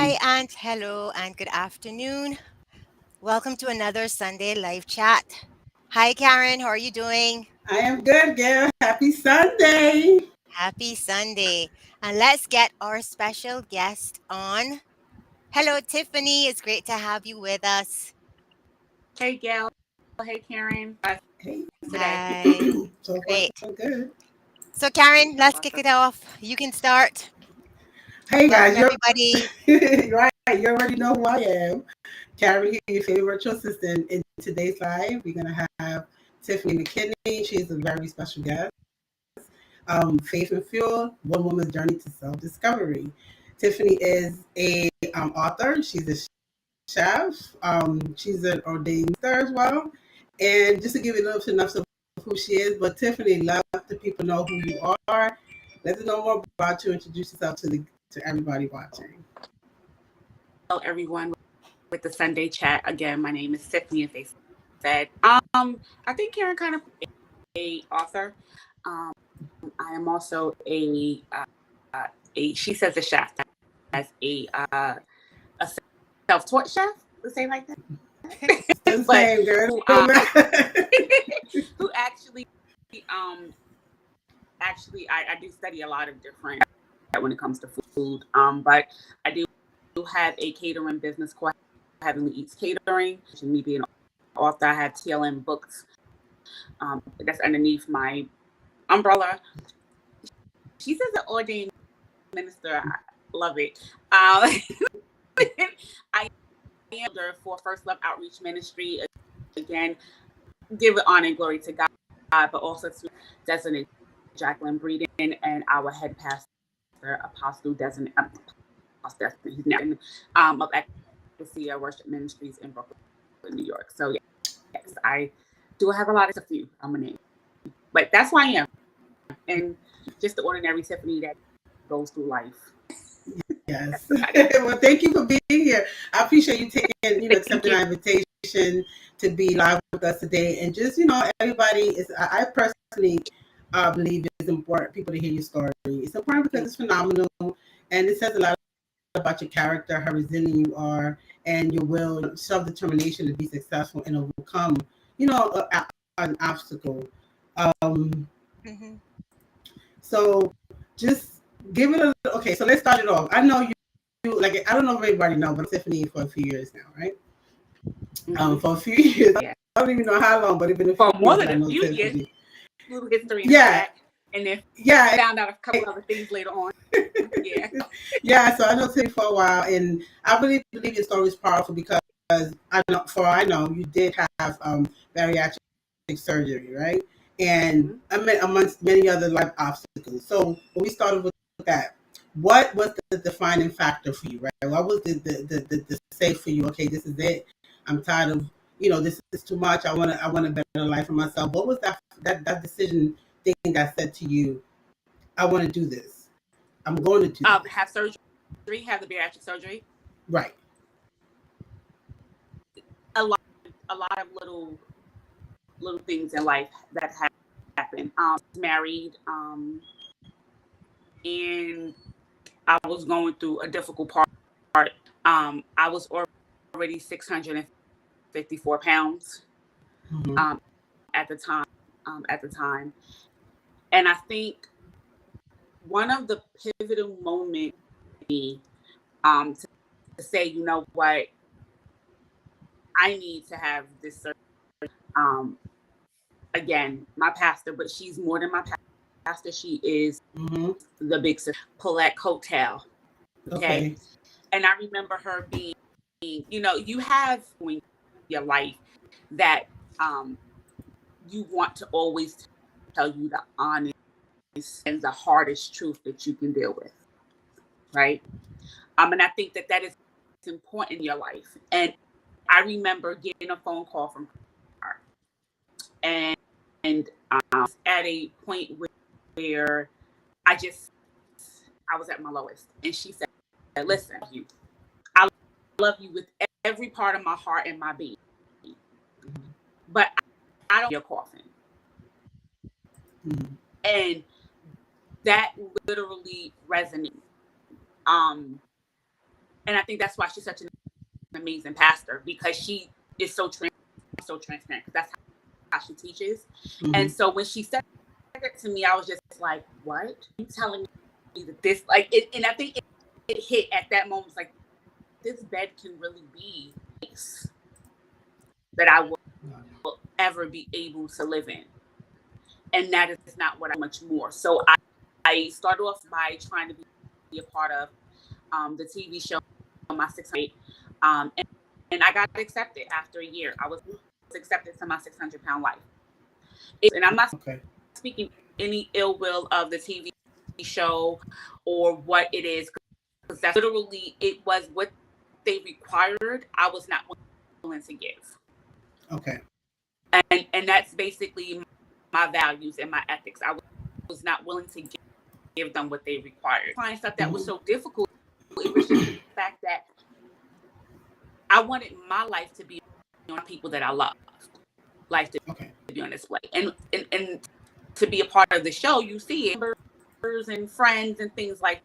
Hi, and hello, and good afternoon. Welcome to another Sunday live chat. Hi, Karen. How are you doing? I am good, girl. Happy Sunday. Happy Sunday. And let's get our special guest on. Hello, Tiffany. It's great to have you with us. Hey, Gail. Hey, Karen. Hey, Today. Hi. so far Great. so good. So, Karen, let's kick Awesome. it off. You can start. Hey Welcome, guys, everybody. right. You already know who I am. Carrie here, your favorite virtual assistant. In today's live, we're gonna have Tiffany McKinney. She's a very special guest. Faith and Fuel: One Woman's Journey to Self-Discovery. Tiffany is a author. She's a chef. She's an ordained minister as well. And just to give you a little synopsis of who she is, but Tiffany, let the people know who you are. Let them know more about you. Introduce yourself to everybody watching. Hello, everyone, with the Sunday chat. Again, my name is Tiffany, as they said. I think Karen kind of a author. Um, I am also she says a chef, as a self-taught chef. Let's say like that. The But same girl. who who um I do study a lot of different when it comes to food. But I do have a catering business called Heavenly Eats Catering. And me being an author, I have TLM books. That's underneath my umbrella. She's an ordained minister. I love it. I am there for First Love Outreach Ministry. Again, give it honor and glory to God, but also to Designate Jacqueline Breeden and our head pastor, Apostle Designate. He's now of Ecclesia Worship Ministries in Brooklyn, New York. So yes, I do have a lot of few. I'm a name, but that's who I am, and just the ordinary Tiffany that goes through life. Yes. Well, thank you for being here. I appreciate you taking, Thank accepting you. our invitation to be live with us today. And just, everybody is, I personally believe it's important people to hear your story. It's important because it's phenomenal and it says a lot about your character, how resilient you are, and your will, self-determination to be successful and overcome, an obstacle. Um, hmm so just give it a okay. So let's start it off. I know you like. I don't know if everybody know, but Tiffany for a few years now, right? Mm-hmm. For a few years. Yeah, I don't even know how long, but it's been a for few more years that than I a know few years, Tiffany. little history in the Yeah, chat, and then yeah, found out a couple other things later on. Yeah. yeah. So I know Tiffany for a while, and I really believe your story is powerful because I know you did have bariatric surgery, right? And Mm-hmm. I mean, amongst many other life obstacles. So when we started with that, what was the defining factor for you, right? What was the say for you? Okay, this is it. I'm tired of this is too much. I want a better life for myself. What was that decision thing that said to you, I want to do this. I'm going to do this. Have surgery, have the bariatric surgery. Right. A lot, a lot of little things in life that happen. Married, and I was going through a difficult part. I was already 654 pounds Mm-hmm. um, at the time. At the time, and I think one of the pivotal moments to say, you know what, I need to have this surgery. Um, Again, my pastor, but she's more than my pastor. She is Mm-hmm. the big sister, Paulette Coattail. Okay. Okay. And I remember her being, you have in your life that um, you want to always tell you the honest and the hardest truth that you can deal with. Right. And I think that is important in your life. And I remember getting a phone call from her, and at a point where I just, I was at my lowest. And she said, listen, I love you with every part of my heart and my being, but I don't your coffin. Mm-hmm. And that literally resonated. Um, And I think that's why she's such an amazing pastor, because she is so transparent. That's how she teaches. Mm-hmm. And so when she said it to me, I was just like, what? You telling me that this, like, it, and I think it hit at that moment. It's like, this bed can really be a place that I will ever be able to live in. And that is not what I much more. So I started off by trying to be a part of the TV show, my 600, and I got accepted after a year. I was accepted to my 600-pound life. And I'm not speaking any ill will of the TV show or what it is, because that's literally, it was what they required. I was not willing to give. Okay. And that's basically my values and my ethics. I was not willing to give them what they required. Trying stuff that was so difficult, it was just the fact that I wanted my life to be on people that I loved, life to be on display, and to be a part of the show. You see it, members and friends and things like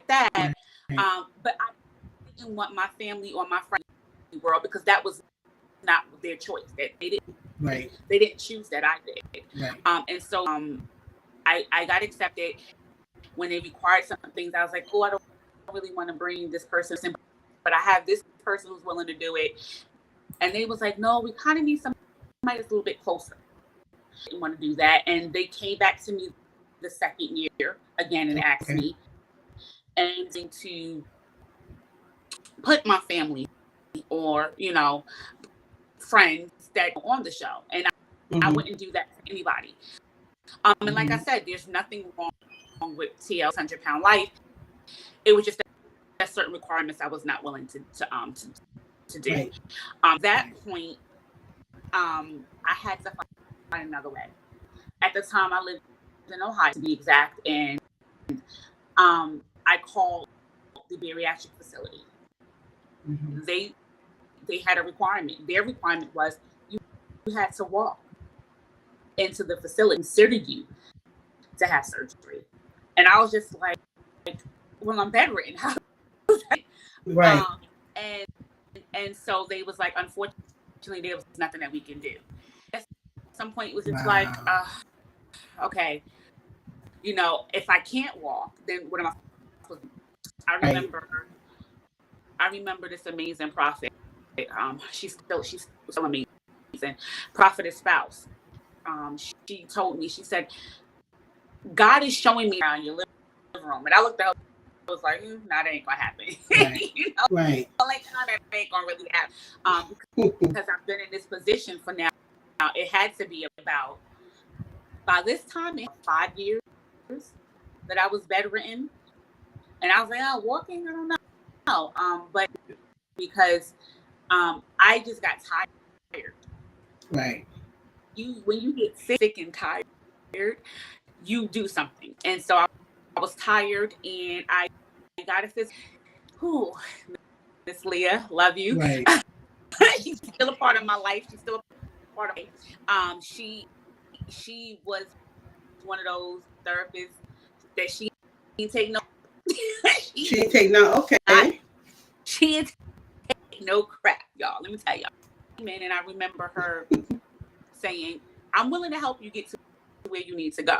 that. But I didn't want my family or my friends in the world, because that was not their choice. That they didn't. Right. They didn't choose that. I did. Right. And so I got accepted. When they required some things, I was like, oh, I don't really want to bring this person in, but I have this person who's willing to do it. And they was like, no, we kind of need somebody that's a little bit closer. I didn't want to do that. And they came back to me the second year again and asked me and to put my family or, friends that are on the show. And I wouldn't do that to anybody. And like I said, there's nothing wrong with TL 100-pound life. It was just that certain requirements I was not willing to do. Right. That point, I had to find another way. At the time, I lived in Ohio, to be exact, and I called the bariatric facility. Mm-hmm. They had a requirement. Their requirement was you had to walk into the facility, consider you to have surgery. And I was just like, well, I'm bedridden. Right. And so they was like, unfortunately, there was nothing that we can do. At some point, it was just like, okay, if I can't walk, then what am I supposed to do? I remember this amazing prophet. She's still amazing. Prophetess spouse. She told me, she said, God is showing me around your living room. And I looked at her, I was like, that ain't gonna happen. Right. Right. Like, that ain't gonna really happen. Because I've been in this position for now. It had to be about, by this time, 5 years that I was bedridden. And I was like, walking, I don't know. But because I just got tired. Right. When you get sick and tired, you do something. And so I was tired, and I got a physical. Miss Leah, love you. Right. She's still a part of my life. She's still a part of me. She was one of those therapists that she didn't take no. she didn't take no. Okay. She didn't take no crap, y'all. Let me tell y'all. Man, and I remember her saying, I'm willing to help you get to where you need to go.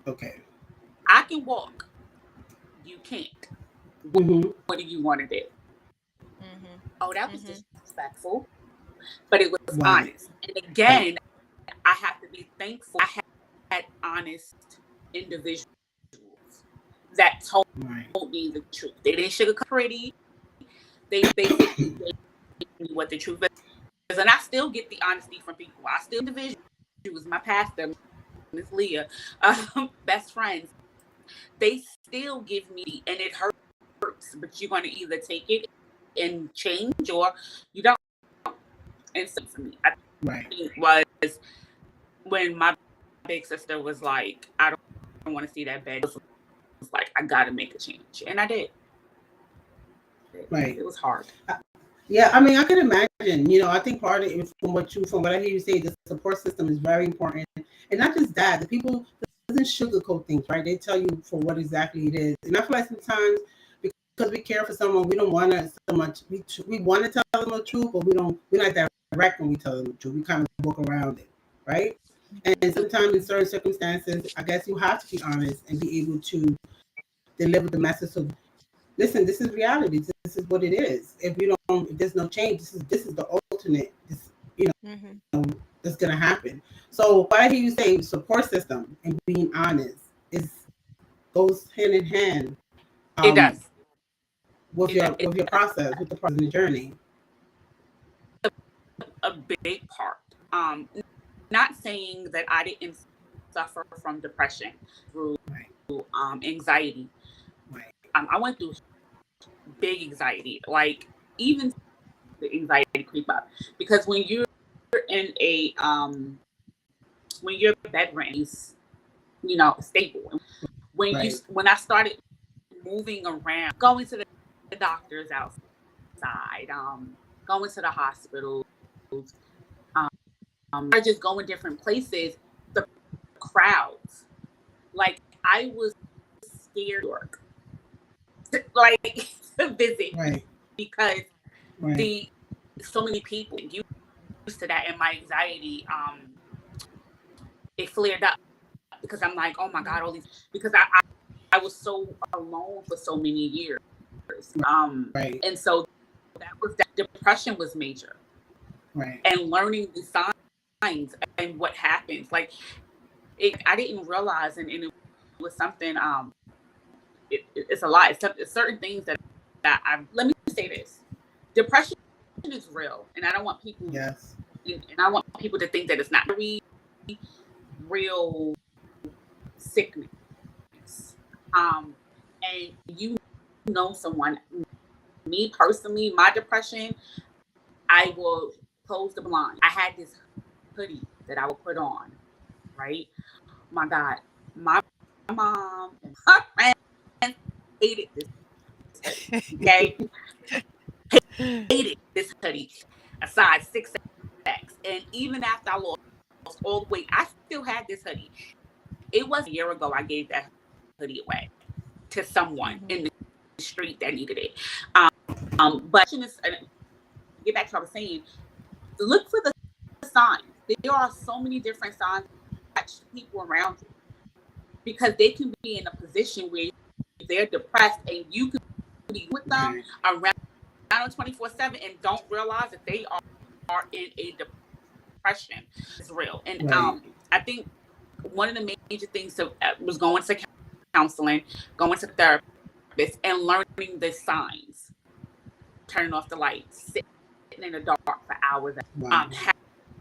Okay. I can walk. You can't. Mm-hmm. What do you want to do? Mm-hmm. Oh, that was disrespectful. But it was honest. And again, I have to be thankful. I had honest individuals that told me the truth. They didn't sugarcoat pretty. They gave me what the truth is. And I still get the honesty from people. I still individuals. She was my pastor, Miss Leah, best friends. They still give me, and it hurts, but you're going to either take it and change, or you don't. And so for me, I think it was when my big sister was like, I don't want to see that bed. It was like, I got to make a change. And I did. Right. It was hard. Yeah, I mean, I can imagine. I think part of it, from what I hear you say, the support system is very important, and not just that. The people doesn't sugarcoat things, right? They tell you for what exactly it is, and I feel like sometimes because we care for someone, we don't want to so much. We want to tell them the truth, but we don't. We're not direct when we tell them the truth. We kind of walk around it, right? And sometimes in certain circumstances, I guess you have to be honest and be able to deliver the message. So, listen, this is reality. This is what it is. If you don't, if there's no change, this is the alternate. This, you Mm-hmm. know, that's gonna happen. So, why do you say support system and being honest is goes hand in hand It um, does. with your process, with the process and the journey? A big part. Not saying that I didn't suffer from depression through Right, anxiety. right, I went through big anxiety, like even the anxiety creep up because in a when you're bedridden, stable. right, When I started moving around, going to the doctors outside, going to the hospitals, or just going different places, the crowds. Like I was scared like to visit right, because right, the so many people used to that, and my anxiety it flared up because I'm like, oh my god, all these because I was so alone for so many years. right, And so that depression was major, right, and learning the signs and what happens. Like I didn't realize, and it was something. It's a lot. It's certain things that I let me say this: depression is real, and I don't want people, yes, and I want people to think that it's not very real sickness. And you know someone. Me personally, my depression, I will close the blind. I had this hoodie that I would put on, right? My God, my mom and my friends hated this hoodie. Okay, hated this hoodie. A size 6X, and even after I lost all the weight, I still had this hoodie. It was a year ago I gave that hoodie away to someone Mm-hmm. in the street that needed it. But get back to what I was saying. Look for the signs. There are so many different signs that people around you because they can be in a position where they're depressed and you can be with them right, around 24/7 and don't realize that they are in a depression. It's real. And right. I think one of the major things was going to counseling, going to therapist, and learning the signs. Turning off the lights, sitting in the dark for hours, Wow.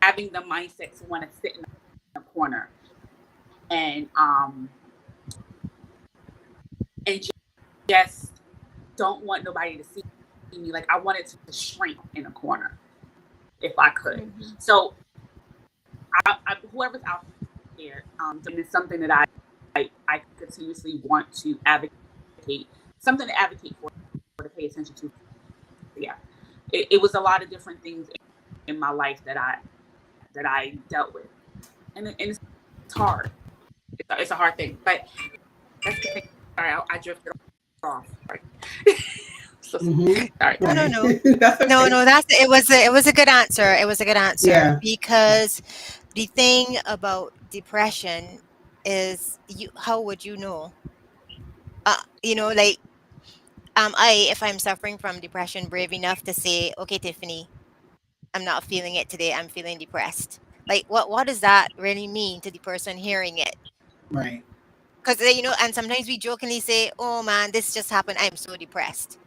having the mindset to want to sit in a corner and um and just don't want nobody to see me. Like I wanted to shrink in a corner if I could. Mm-hmm. So whoever's out there, and it's something that I continuously want to advocate, something to advocate for, to pay attention to. Yeah, it was a lot of different things in my life that I dealt with, and it's hard. It's a hard thing, but let's continue. Sorry, I drifted off. Sorry. So Mm-hmm. sorry. No, no, Right. no. That's No, okay. no, it was a good answer. It was a good answer Yeah. because the thing about depression is you how would you know? Like if I'm suffering from depression, brave enough to say, okay, Tiffany, I'm not feeling it today. I'm feeling depressed. Like what does that really mean to the person hearing it? Right. Because and sometimes we jokingly say, "Oh man, this just happened. I'm so depressed,"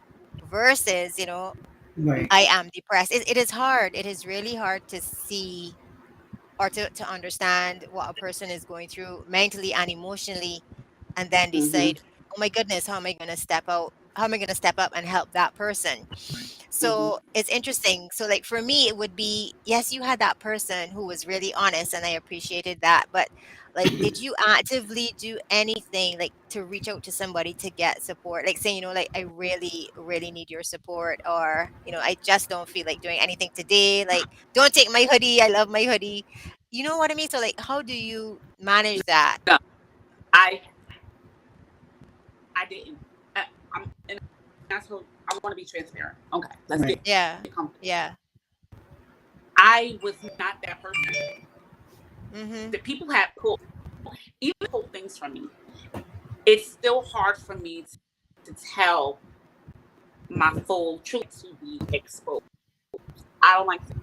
versus Right. I am depressed. It is hard. It is really hard to see or to understand what a person is going through mentally and emotionally, and then Mm-hmm. decide, oh my goodness, how am I going to step out? How am I going to step up and help that person? Right. Mm-hmm. So it's interesting. So, like for me, it would be yes, you had that person who was really honest, and I appreciated that. But, like, did you actively do anything like to reach out to somebody to get support? Like saying, like, I really, really need your support, or, I just don't feel like doing anything today. Like, don't take my hoodie. I love my hoodie. You know what I mean? So, like, how do you manage that? No, I I didn't. I'm I want to be transparent. Okay, let's Right. Yeah. get comfortable. Yeah. I was not that person. Mhm. The people had pulled things from me. It's still hard for me to tell my full truth to be exposed. I don't like to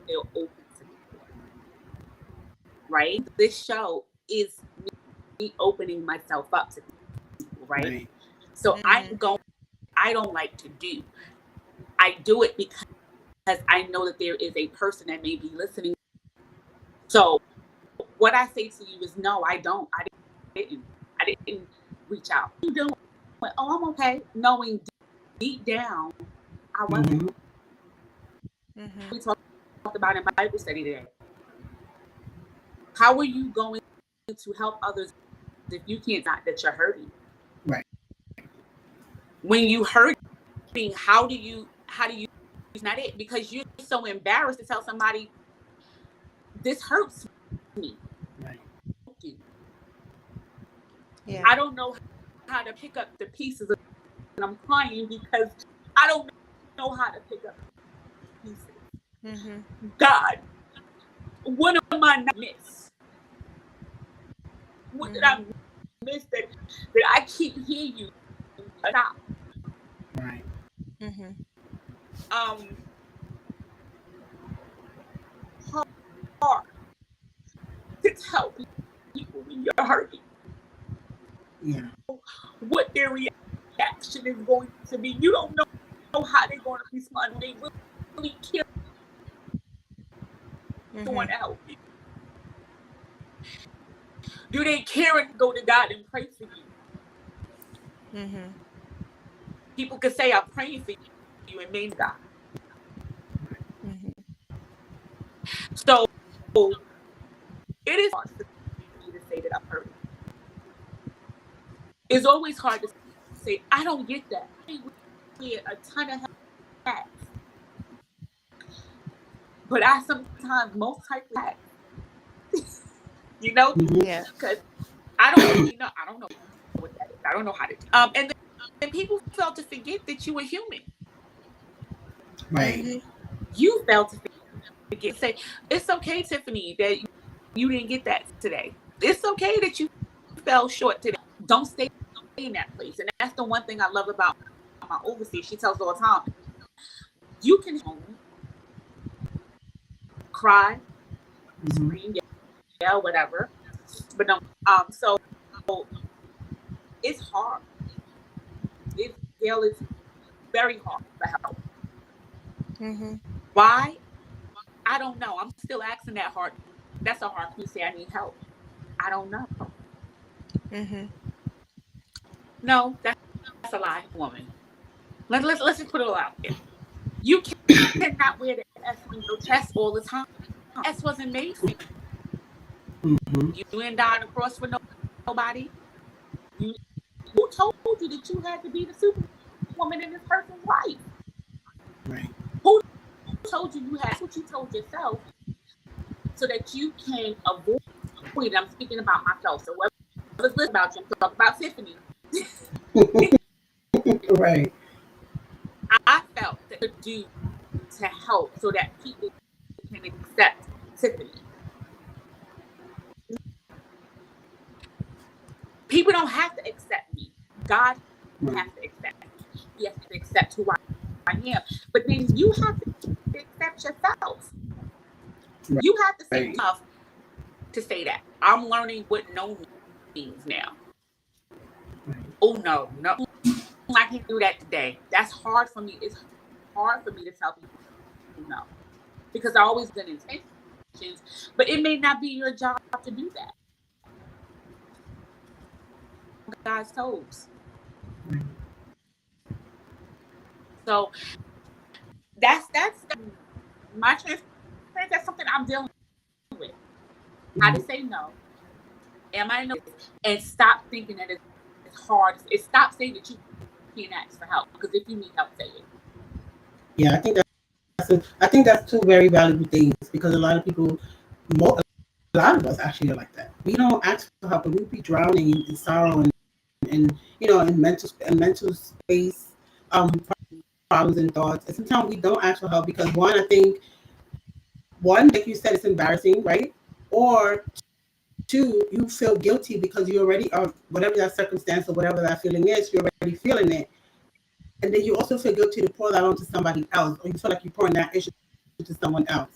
feel open to people, right? This show is me opening myself up to people, right? Right. So Mhm. I don't like to do. I do it because I know that there is a person that may be listening. So what I say to you is no, I don't. Didn't. I didn't reach out. You doing? Oh, I'm okay. Knowing deep down, I wasn't. Mm-hmm. Mhm. We talked about in Bible study today. How are you going to help others if you can't not that you're hurting? Right. When you hurting, how do you it's not it? Because you're so embarrassed to tell somebody this hurts me. Right. Yeah. I don't know how to pick up the pieces and I'm crying because I don't know how to pick up the pieces. Mhm. God, what am I not miss? What did Mhm. I miss that I can't hear you? Stop. Right. Mhm. Um, hard to tell people when you're hurting Yeah. what their reaction is going to be. You don't know how they're going to respond. Do they really care someone Mhm. to help you? Do they care and go to God and pray for you? Mhm. People could say, I'm praying for you and mean God. Mhm. So it is hard for me to say that I'm hurting. It's always hard to say, I don't get that. I wear a ton of hats, but I sometimes most likely hats, you know, Mm-hmm. Yeah. because I don't really know. I don't know what that is. I don't know how to do. And then people fail to forget that you were human. Right. Mhm. You fail to forget. Say it's okay, Tiffany, that you didn't get that today. It's okay that you fell short today. Don't stay in that place. And that's the one thing I love about my overseer. She tells all the time, you can moment, cry, Mm-hmm. scream, yell, whatever, but no. So it's hard. It's very hard for help. Mhm. Why? I don't know. I'm still asking that hard. That's a hard question to say. I need help. I don't know. Mhm. No, that's a lie, woman. Let's just put it all out there. You cannot wear the S on your chest all the time. S wasn't made for Mm-hmm. you. You ain't dying across for nobody. You who told you that you had to be the superwoman in this person's life? Right. Who told you you had? That's what you told yourself, so that you can avoid. I'm speaking about myself. So whatever's listening about you, I'm talking about Tiffany. Right. I felt that to do to help so that people can accept Tiffany. People don't have to accept me. God Right. has to accept me. He has to accept who I am. But then you have to accept yourself. You have to say Right. enough to say that. I'm learning what no means now. Right. Oh no. I can't do that today. That's hard for me. It's hard for me to tell people no. Because I always good intentions, but it may not be your job to do that. God's toes. Right. So that's my transparency. That's something I'm dealing with. How to Mm-hmm. say no. Am I no? And stop thinking that it's hard. It stop saying that you can't ask for help. Because if you need help, say it. Yeah, I think that's two very valuable things because a lot of people, a lot of us actually are like that. We don't ask for help, and we be drowning in sorrow and in mental space um, problems and thoughts. And sometimes we don't ask for help because one, I think, one, like you said, it's embarrassing, right? Or two, you feel guilty because you already are, whatever that circumstance or whatever that feeling is, you're already feeling it. And then you also feel guilty to pour that onto somebody else, or you feel like you're pouring that issue to someone else.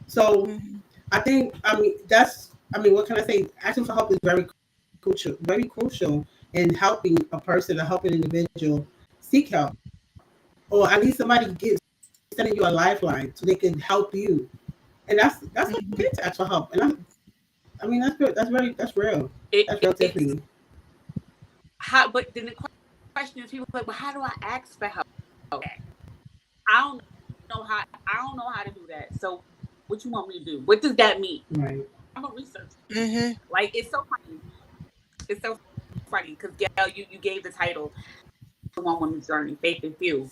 So Mhm. I think, what can I say? Asking for help is very crucial in helping a person or helping an individual seek help, or at least somebody sending you a lifeline so they can help you. And that's okay Mhm. to ask for help. And that's good. That's real. That's real, It's Tiffany. how, but then the question is, people are like, well, how do I ask for help? I don't I don't know how to do that. So what you want me to do? What does that mean? Right. I'm a researcher. Mhm. Like, it's so funny. It's so funny because Gail, you gave the title "The One Woman's Journey: Faith and Fuel,"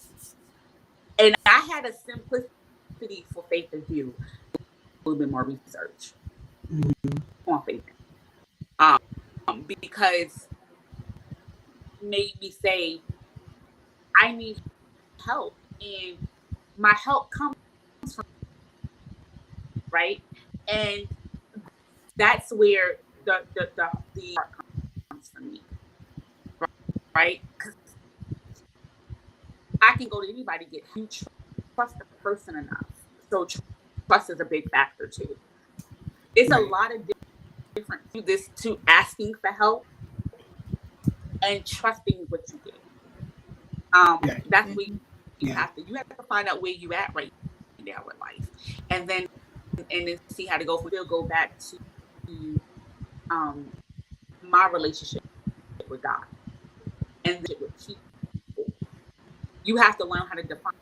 and I had a simplicity for Faith and Fuel, a little bit more research Mm-hmm. on faith, um, because made me say I need help, and my help comes from, right, and that's where the heart comes from me, right? Because I can go to anybody to get you trust the person enough. So trust is a big factor too. It's a Right. lot of different to this to asking for help and trusting what you get. Yeah. That's where Mhm. you Yeah. have to find out where you at right now in life, and then see how to go. We'll go back to um my relationship with God and with people. You have to learn how to define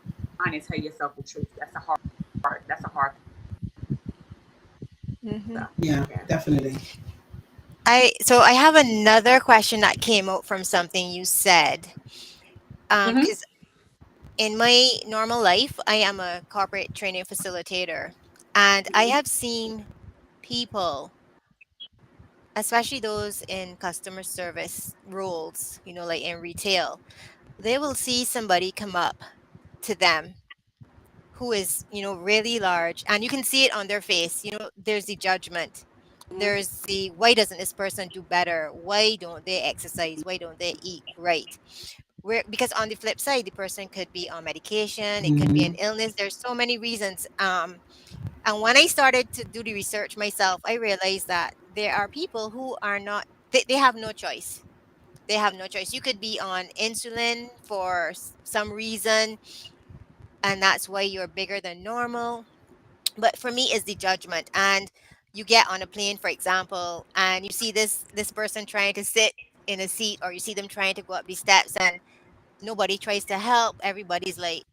and tell yourself the truth. That's a hard Mhm. stuff. Yeah. Yeah. Definitely. I have another question that came out from something you said. Mm-hmm. Because in my normal life, I am a corporate training facilitator, and I have seen people, especially those in customer service roles, like in retail, they will see somebody come up to them who is, really large, and you can see it on their face. There's the judgment. Mm-hmm. There's the why doesn't this person do better? Why don't they exercise? Why don't they eat right? Because on the flip side, the person could be on medication, it could be an Mm-hmm. illness. There's so many reasons. And when I started to do the research myself, I realized that there are people who are not, they have no choice. They have no choice. You could be on insulin for some reason, and that's why you're bigger than normal. But for me, is the judgment. And you get on a plane, for example, and you see this person trying to sit in a seat, or you see them trying to go up the steps, and nobody tries to help. Everybody's like,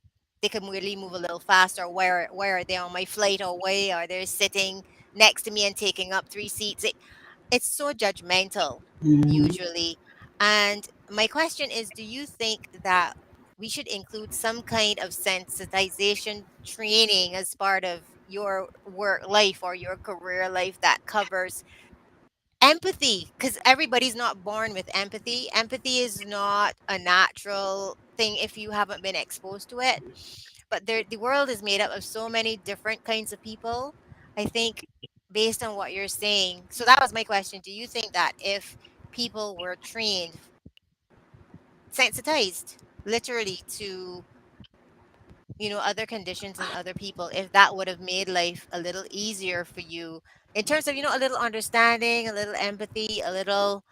they can really move a little faster. Where are they on my flight, or why are they sitting next to me and taking up three seats? It's so judgmental Mm-hmm. usually. And my question is, do you think that we should include some kind of sensitization training as part of your work life or your career life that covers empathy? Because everybody's not born with empathy. Empathy is not a natural thing if you haven't been exposed to it. But the world is made up of so many different kinds of people. I think, based on what you're saying, so that was my question. Do you think that if people were trained, sensitized, literally to other conditions and other people, if that would have made life a little easier for you in terms of a little understanding, a little empathy, a little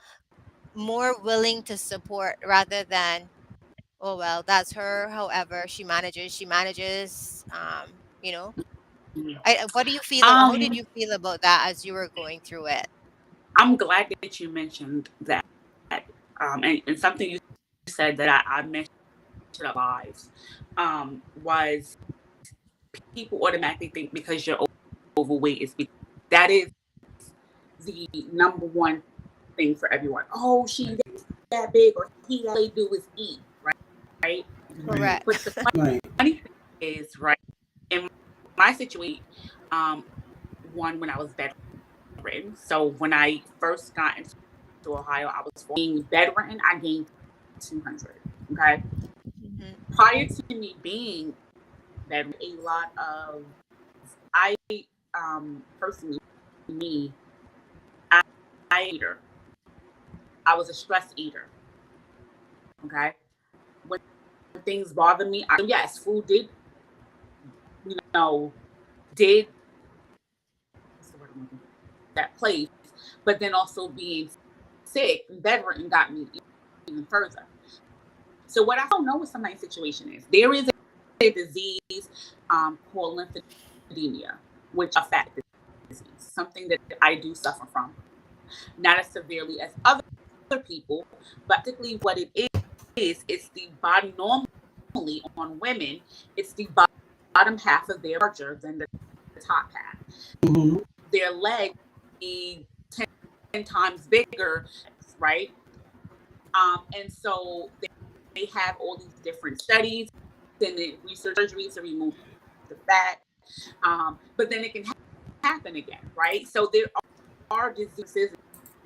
more willing to support, rather than, oh well, that's her, however she manages, what do you feel, how did Um, you feel about that as you were going through it? I'm glad that you mentioned that. And something you said that I mentioned up lives was people automatically think because you're overweight is because that is the number one thing for everyone. Oh, she's that big, or he all they do is eat, right? Right. Correct. But the Right. funny thing is, right, in my situation, um, one when I was bedridden. So when I first got into Ohio, I was being bedridden. I gained 200. Okay, Prior to me being that, a lot of, I personally, me, I eater. I was a stress eater. Okay. When things bother me, yes, food did, you know, did, what's the word I'm looking for? That place, but then also being sick and bedridden got me even further. So what I don't know what somebody's situation is. There is a disease called lymphedema, which is a fat disease, something that I do suffer from. Not as severely as other people, but basically what it is, it's the body, normally on women, it's the bottom half of their larger than the top half. Mm-hmm. Their leg be 10 times bigger, right? And so they have all these different studies and the research surgeries to remove the fat. But then it can happen again, right? So there are diseases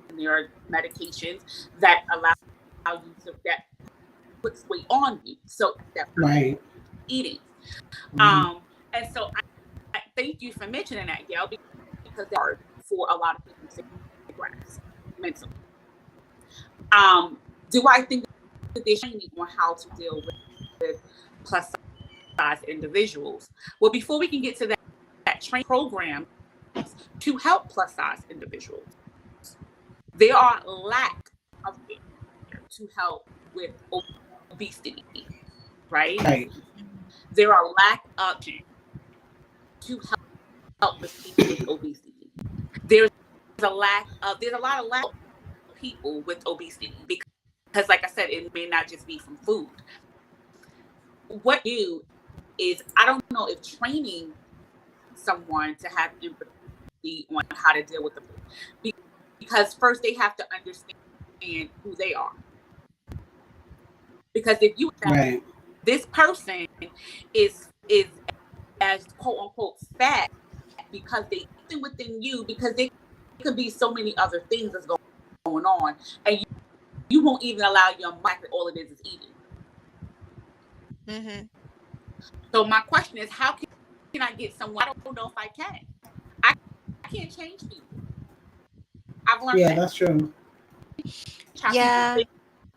and there are medications that allow you to, that puts weight on you. So that Right. eating. Mm-hmm. And so I thank you for mentioning that, Gail, because that's hard for a lot of people to grasp mentally. Do I think that there's training on how to deal with plus size individuals? Well, before we can get to that training programs to help plus size individuals, there are lack of care to help with obesity, right? Right. There are lack of to help with people with obesity. There's there's a lot of lack of people with obesity because, like I said, it may not just be from food. What you do is, I don't know if training someone to have empathy on how to deal with the food, because first they have to understand who they are. Because if you Right. this person is as quote unquote fat because they eating within you, because there could be so many other things that's going on, and you won't even allow your mind, all it is eating. Mm-hmm. So my question is, how can I get someone? I don't know if I can. I can't change people. I've learned Yeah, that. that's true. How people Yeah. think,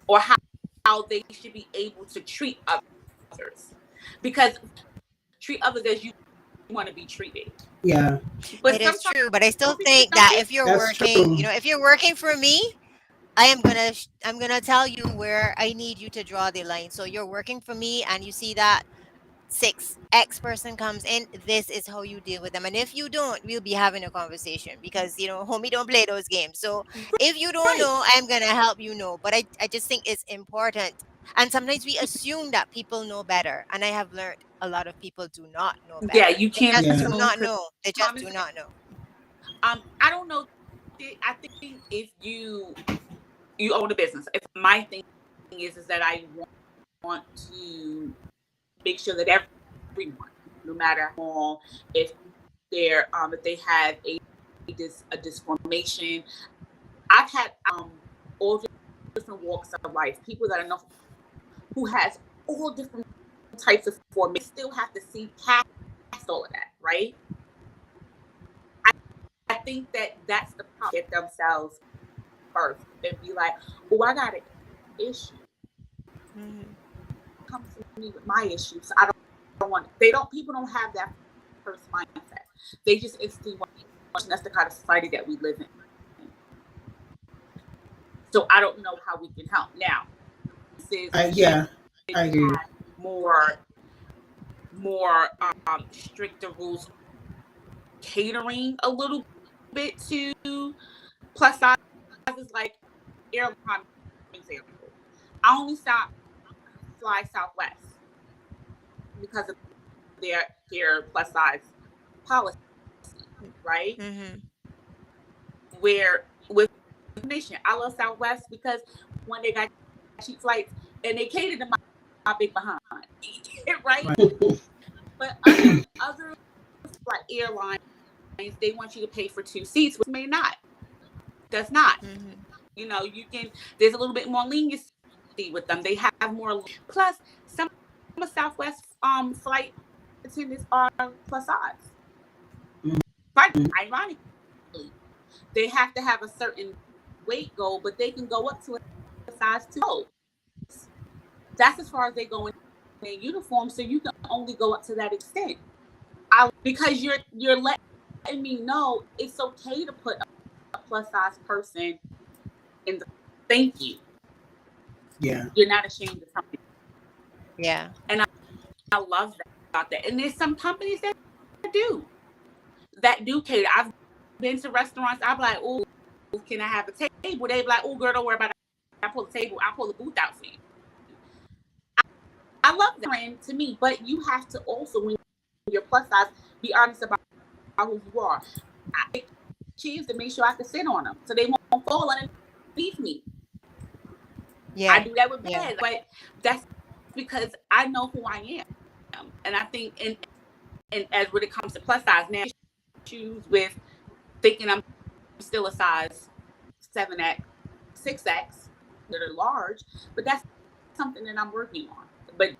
or how they should be able to treat others, because treat others as you want to be treated. Yeah, But It is sometimes true, but I still people think don't that get. if you're that's working, true. if you're working for me, I'm gonna tell you where I need you to draw the line. So you're working for me, and you see that six X person comes in, this is how you deal with them. And if you don't, we'll be having a conversation because homie don't play those games. So if you don't Right. know, I'm gonna help you know. But I just think it's important. And sometimes we assume that people know better. And I have learned a lot of people do not know Yeah, better. you They can't just Yeah. do assume, not because know. They just common do sense. not know. I don't know. I think if you own a business, if my thing is that I want to make sure that everyone, no matter how small, if they're if they have a disformation, I've had all different walks of life, people that I know who has all different types of form. They still have to see past all of that, right? I think that that's the problem. Get themselves first and be like, oh, I got an issue. Mhm. Come to me with my issues. I don't want. They don't. People don't have that first mindset. They just instantly want. And that's the kind of society that we live in. So I don't know how we can help. Now, this should Yeah, I agree. have more stricter rules, catering a little bit to plus sizes, like airline example. I only fly Southwest because of their plus size policy, right? Mhm. Where with nation, I love Southwest because when they got cheap flights and they catered to my big behind, right? Right. But other like airlines, they want you to pay for two seats, which may not. Does not. Mhm. You can. There's a little bit more leniency with them. They have more. Plus, some of Southwest flight attendants are plus size. But ironically, they have to have a certain weight goal, but they can go up to a size 2. That's as far as they go in their uniform, so you can only go up to that extent. Because you're letting me know it's okay to put a plus size person in the thank you. Yeah. You're not ashamed of something. Yeah. And I love that about that. And there's some companies that do cater. I've been to restaurants, I'll be like, oh, can I have a table? They be like, oh, girl, don't worry about it. I pull the table, I pull the booth out for you. I love that friend to me, but you have to also, when you're plus size, be honest about who you are. I take chairs to make sure I can sit on them so they won't fall underneath me. Yeah. I do that with Yeah. beds, but that's because I know who I am. And I think, and as when it comes to plus size, now issues with thinking I'm still a size 7X, 6X that are large, but that's something that I'm working on. But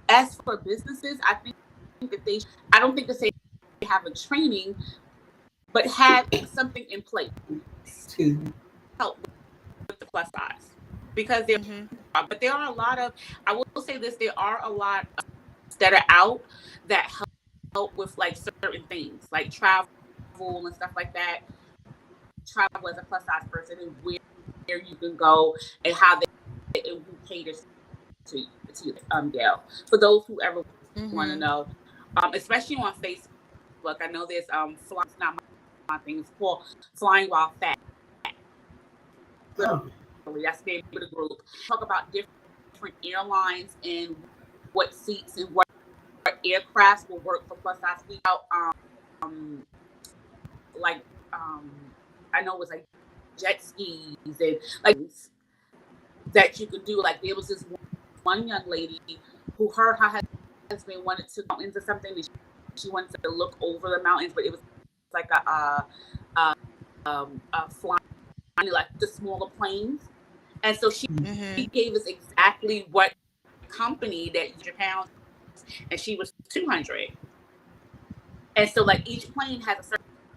as for businesses, I think that I don't think that they have a training, but have something in place to help with the plus size. Because but there are a lot of, I will say this, there are a lot that are out that help with like certain things, like travel and stuff like that. Travel as a plus size person and where you can go and how they and who caters to you, Gail. For those who ever want to know, especially on Facebook, I know there's flying. It's not my thing. It's called Flying While Fat. Literally, that's the name of the group. Talk about different airlines and what seats and what aircrafts will work for plus size people. I know it was like jet skis and like that you could do. Like there was this one young lady who her husband wanted to go into something that she wanted to look over the mountains, but it was like a flying like the smaller planes, and so she gave us exactly what company that £100, and she was 200, and so like each plane has a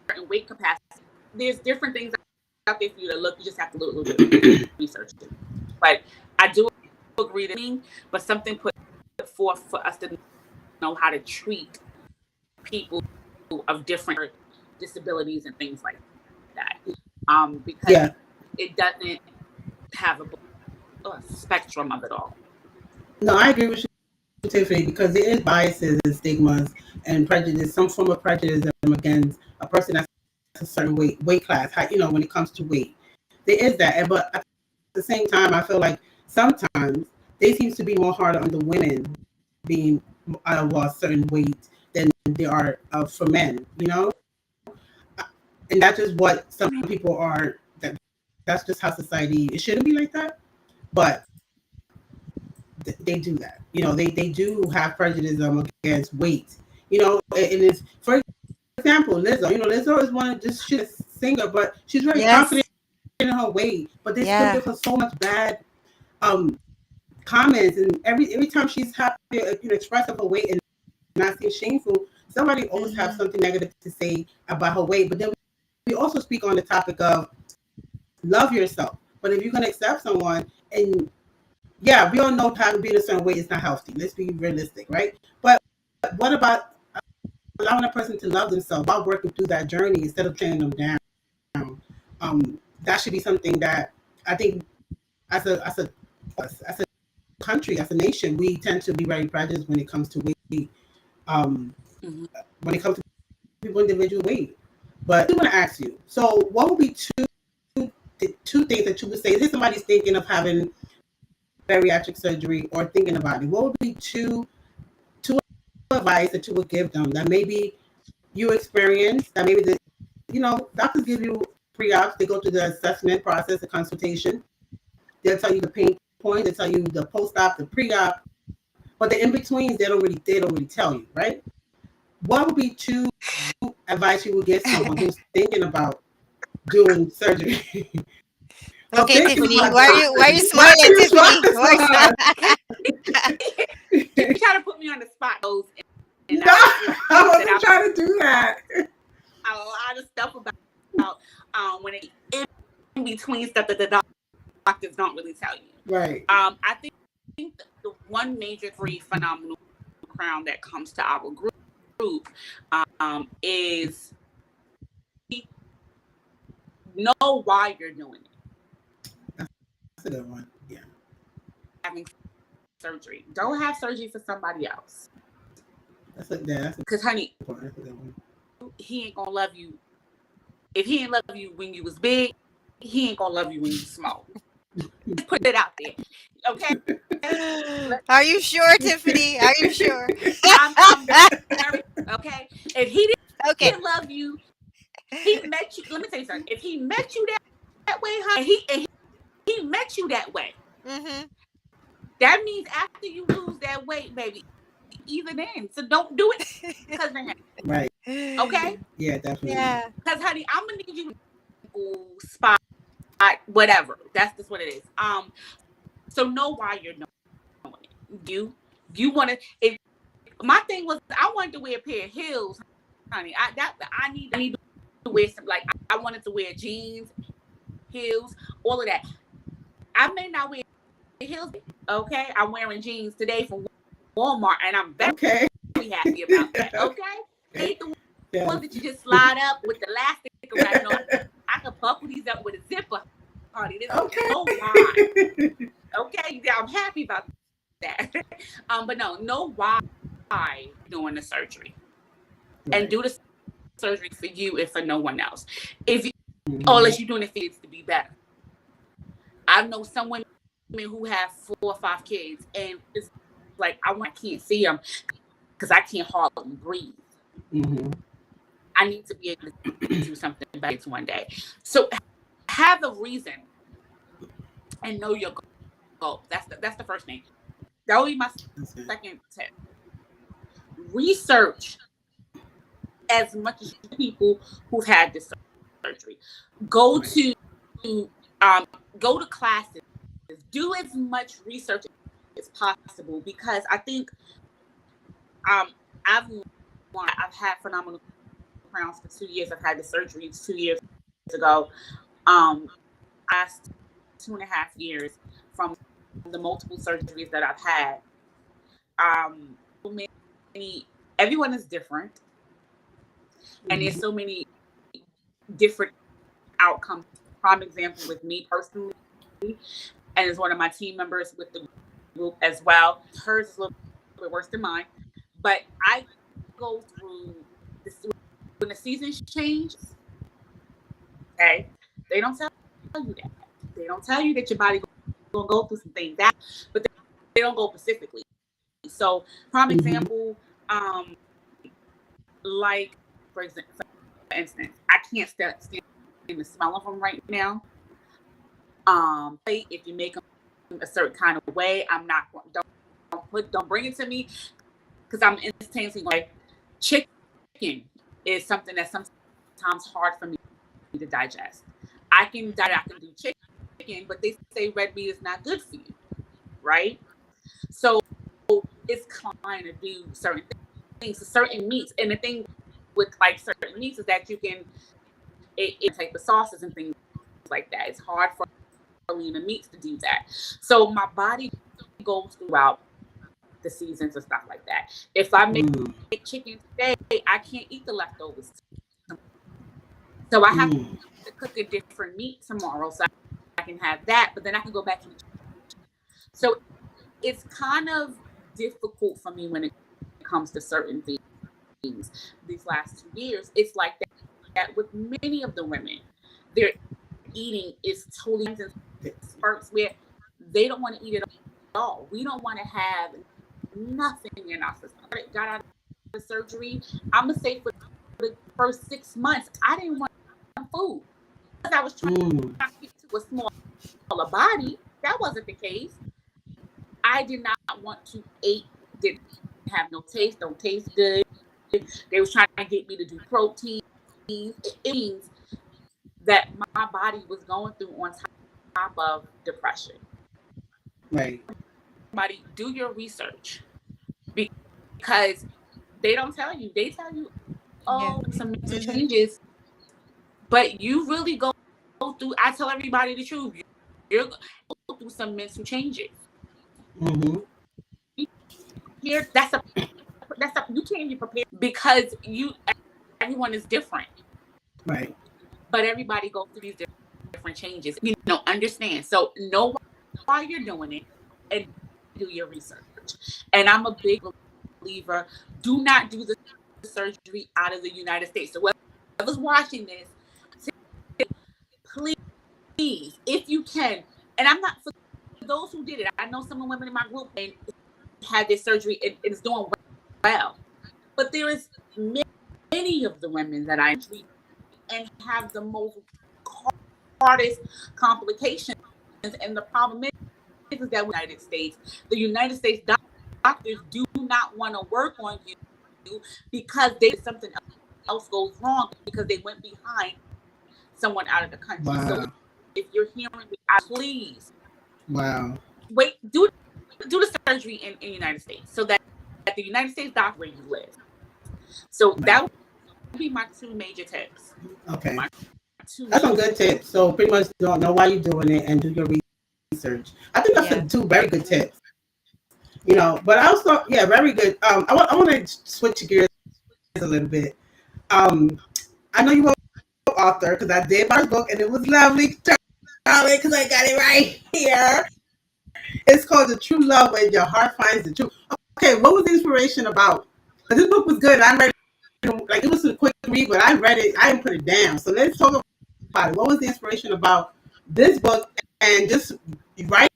certain weight capacity. There's different things out there for you to look. You just have to do a little bit of research. But I do agree to me, but something put forth for us to know how to treat people of different disabilities and things like that. Because it doesn't have a spectrum of it all. No, I agree with you, Tiffany, because there is biases and stigmas and prejudice, some form of prejudice against a person that's a certain weight class, when it comes to weight. There is that. But at the same time, I feel like sometimes they seems to be more harder on the women being a certain weight than they are for men, And that's just what some people are. That's just how society. It shouldn't be like that, but they do that. They do have prejudice against weight. And it's, for example, Lizzo. Lizzo is she's a singer, but she's very confident in her weight. But they still give her so much bad comments, and every time she's happy to express her weight and not seem shameful, somebody always have something negative to say about her weight. But then we also speak on the topic of love yourself. But if you're going to accept someone, and we all know how to be in a certain way is not healthy. Let's be realistic, right? But what about allowing a person to love themselves while working through that journey instead of tearing them down? That should be something that I think as a country, as a nation, we tend to be very prejudiced when it comes to weight. When it comes to people individual weight. But I want to ask you, so what would be two things that you would say? If somebody's thinking of having bariatric surgery or thinking about it, what would be two advice that you would give them that maybe you experience, that maybe doctors give you pre-ops, they go through the assessment process, the consultation, they'll tell you the pain point, they'll tell you the post-op, the pre-op, but the in-betweens, they don't really tell you, right? What would be two advice you would give someone who's thinking about doing surgery? Okay, Tiffany, why are you smiling, Tiffany? try to put me on the spot. And No, I wasn't trying to do that. A lot of stuff about when it in between stuff that the doctors don't really tell you. Right. I think the one major free phenomenal crown that comes to our group is know why you're doing it. That's a good one. Yeah. Having surgery. Don't have surgery for somebody else. Because, honey, he ain't gonna love you. If he ain't love you when you was big, he ain't gonna love you when you small. Just put it out there, okay? Are you sure, Tiffany? Are you sure? I'm very, okay. If he didn't love you, he met you. Let me tell you something. If he met you that way, honey, and he met you that way, that means after you lose that weight, baby, even then. So don't do it because of him. Right. Okay? Yeah, definitely. Yeah. Because, honey, I'm gonna need you to spot whatever. That's just what it is. So know why you're doing it. You want to. If my thing was, I wanted to wear a pair of heels, honey. I need to wear some, like, I wanted to wear jeans, heels, all of that. I may not wear heels. Okay, I'm wearing jeans today from Walmart, and I'm very happy about that. Okay, ain't the ones that you just slide up with the elastic around. No, I can buckle these up with a zipper, honey. This is so why. Okay, yeah, I'm happy about that. But no, know why doing the surgery, and do the surgery for you and for no one else. If you, unless you're doing it for kids to be better. I know some women who have 4 or 5 kids, and it's like I can't see them because I can't hardly breathe. I need to be able to do something about it one day. So have a reason and know your goal. That's the first thing. That will be my second tip. Research as much as people who've had this surgery. Go to classes. Do as much research as possible, because I think I've had phenomenal crowns for 2 years. I've had the surgery 2 years ago. Last 2.5 years from the multiple surgeries that I've had. Everyone is different, and there's so many different outcomes. Prime example with me personally, and is one of my team members with the group as well. Hers is a little bit worse than mine, but I go through this when the seasons change. Okay, they don't tell you that. They don't tell you that your body gonna go through some things, but they don't go specifically. So, prime example, like for instance, I can't stand the smell of them right now. If you make them a certain kind of way, I'm not. Don't bring it to me, because I'm instantaneously like, chicken is something that's sometimes hard for me to digest. I can do chicken, but they say red meat is not good for you, right? So it's trying to do certain things to certain meats, and the thing with like certain meats is that you can it take the sauces and things like that. It's hard for lean meats to do that. So my body goes throughout the seasons and stuff like that. If I make chicken today, I can't eat the leftovers. So I have to cook a different meat tomorrow so I can have that, but then I can go back to the chicken. So it's kind of difficult for me when it comes to certain things. These last 2 years, it's like that with many of the women. Their eating is totally in spurts where they don't want to eat it all. We don't want to have nothing in our system. Got out of the surgery, I'm gonna say for the first 6 months, I didn't want food because I was trying to get to a smaller body. That wasn't the case. I did not want to eat. Didn't have no taste. Don't taste good. They was trying to get me to do protein. It means that my body was going through on top of depression. Right. Everybody, do your research, because they don't tell you. They tell you, Yeah. oh, some mental changes, but you really go through. I tell everybody the truth. You're going to go through some mental changes. Mm-hmm. Here, that's you can't be prepared because everyone is different. Right. But everybody goes through these different changes. Understand. So know why you're doing it and do your research. And I'm a big believer, do not do the surgery out of the United States. So whoever's watching this, please, if you can, and I'm not, for those who did it, I know some women in my group and had this surgery and it's doing well. But there is many of the women that I treat and have the most hardest complications. And the problem is that the United States doctors do not want to work on you because something else goes wrong because they went behind someone out of the country. Wow. So if you're hearing me, please Wow. wait, do the surgery in the United States so that the United States doctor where you live. So that would be my two major tips. Okay. That's some good tips. So pretty much don't know why you're doing it and do your research. I think that's two very good tips. But also, very good. I want to switch gears a little bit. I know you were an author because I did my book and it was lovely, Charlie, because I got it right here. It's called The True Love When Your Heart Finds the Truth. Okay, what was the inspiration about? Because this book was good. I read it, like it was a quick read, but I read it. I didn't put it down. So let's talk about it. What was the inspiration about this book and just writing?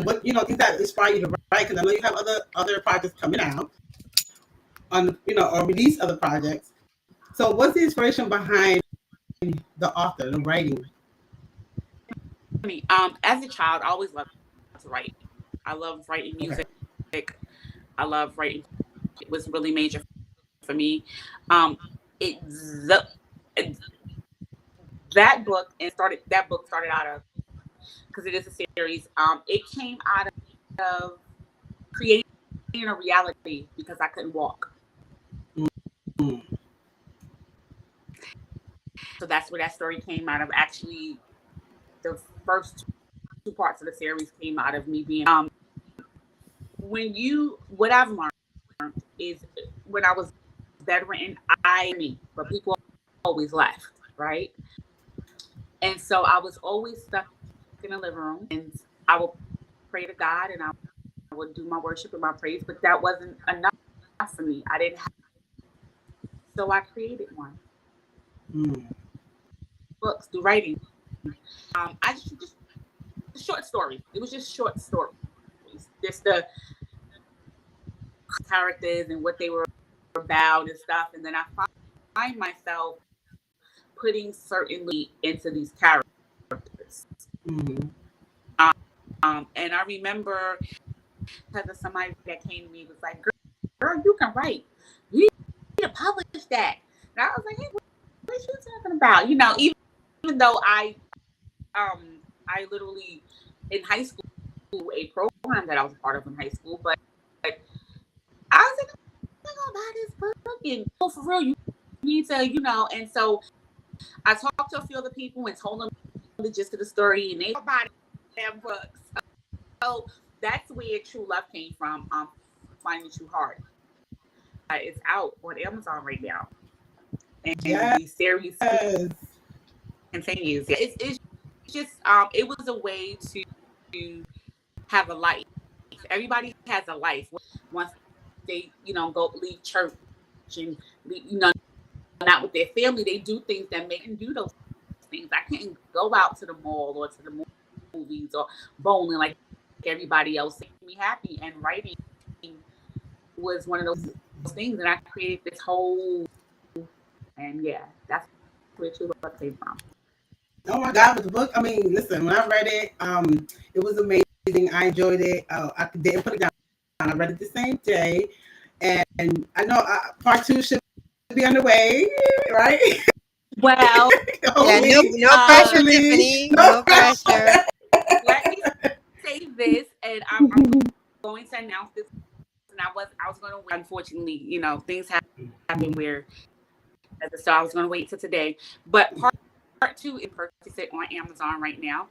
What things that inspire you to write? Because I know you have other projects coming out on or release other projects. So what's the inspiration behind the author, the writing? As a child, I always loved to write. I love writing music. Okay. I love writing. It was really major for me. That book started out of, because it is a series. It came out of creating a reality because I couldn't walk. Mm-hmm. So that's where that story came out of. Actually, the first two parts of the series came out of me being. What I've learned is when I was bedridden, but people always left, right? And so I was always stuck in the living room, and I would pray to God, and I would do my worship and my praise, but that wasn't enough for me. I didn't have, so I created one. Books, through writing. I just short stories. It was just short stories. Just the characters and what they were about and stuff. And then I find myself putting certainly into these characters. Mm-hmm. And I remember because of somebody that came to me was like, girl, you can write. You need to publish that. And I was like, hey, what are you talking about? Even though I literally in high school, a program that I was a part of in high school, but I was like, I'm gonna buy this book and for real, you need to, and so I talked to a few other people and told them the gist of the story, and they bought their books. So that's where True Love came from. Finding True Heart. It's out on Amazon right now, and the series continues. It's just it was a way to have a life. Everybody has a life once they go leave church and not with their family. They do things that make them do those things. I couldn't go out to the mall or to the movies or bowling like everybody else. Make me happy, and writing was one of those things. And I created this whole, and that's where True Love came from. Oh my God, with the book. I mean, listen, when I read it, it was amazing. I enjoyed it. I didn't put it down. I read it the same day, and I know part 2 should be on the way, right? Well, no pressure, Tiffany. No pressure. Let me say this, and I'm going to announce this and I was going to wait. Unfortunately, things happen where, so I was going to wait till today. But part 2 is purchase it on Amazon right now.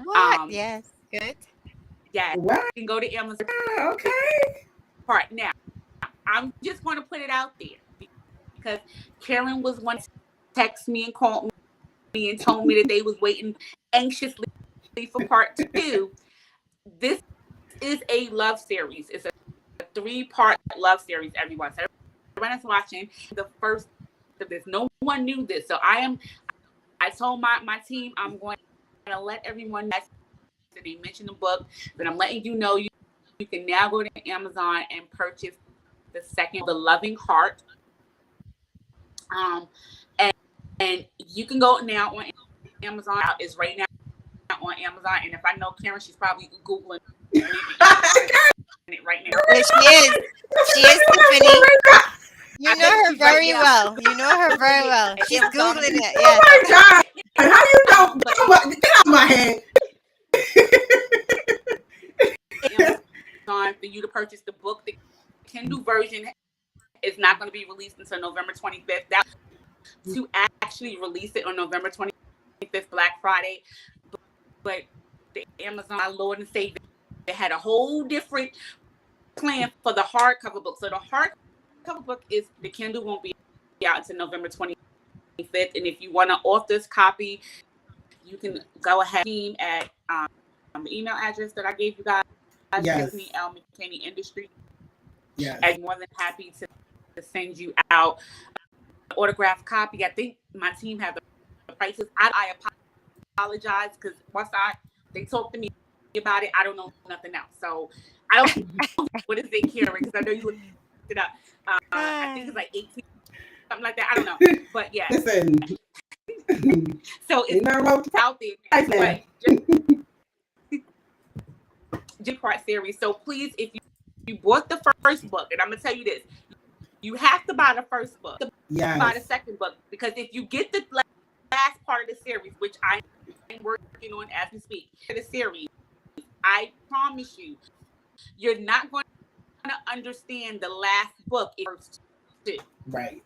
What? Yes. Good. Yes, Wow. you can go to Amazon. Okay. Part now. I'm just going to put it out there because Karen was one to text me and called me and told me that they was waiting anxiously for part 2. This is a love series. It's a 3-part love series, everyone. So everyone that's watching, the first of this, no one knew this. So I told my team, I'm going to let everyone know that they mentioned the book, but I'm letting you know you can now go to Amazon and purchase the second, The Loving Heart. And you can go now on Amazon. It's right now on Amazon. And if I know Karen, she's probably Googling it right now. Yeah, she is. She is, Tiffany. You know her very well. You know her very well. She's Googling it. Yes. Oh my God. How you know? Get out of my head. Amazon for you to purchase the book. The Kindle version is not going to be released until November 25th. That to actually release it on November 25th, Black Friday. But the Amazon, my Lord and Savior, they had a whole different plan for the hardcover book. So the hardcover book is the Kindle won't be out until November 25th. And if you want an author's copy, you can go ahead at the email address that I gave you guys, Tiffany McKinney Industries. Yes. I'm more than happy to send you out an autographed copy. I think my team had the prices. I apologize because once they talked to me about it, I don't know nothing else. So I don't what is it, Karen? Because I know you looked it up. I think it's like 18, something like that. I don't know. But yeah. Listen. So it's out there. But just part series. So please, if you bought the first book, and I'm gonna tell you this, you have to buy the first book, buy the second book, because if you get the last part of the series, which I am working on as we speak, the series, I promise you're not going to understand the last book in first 2. Right.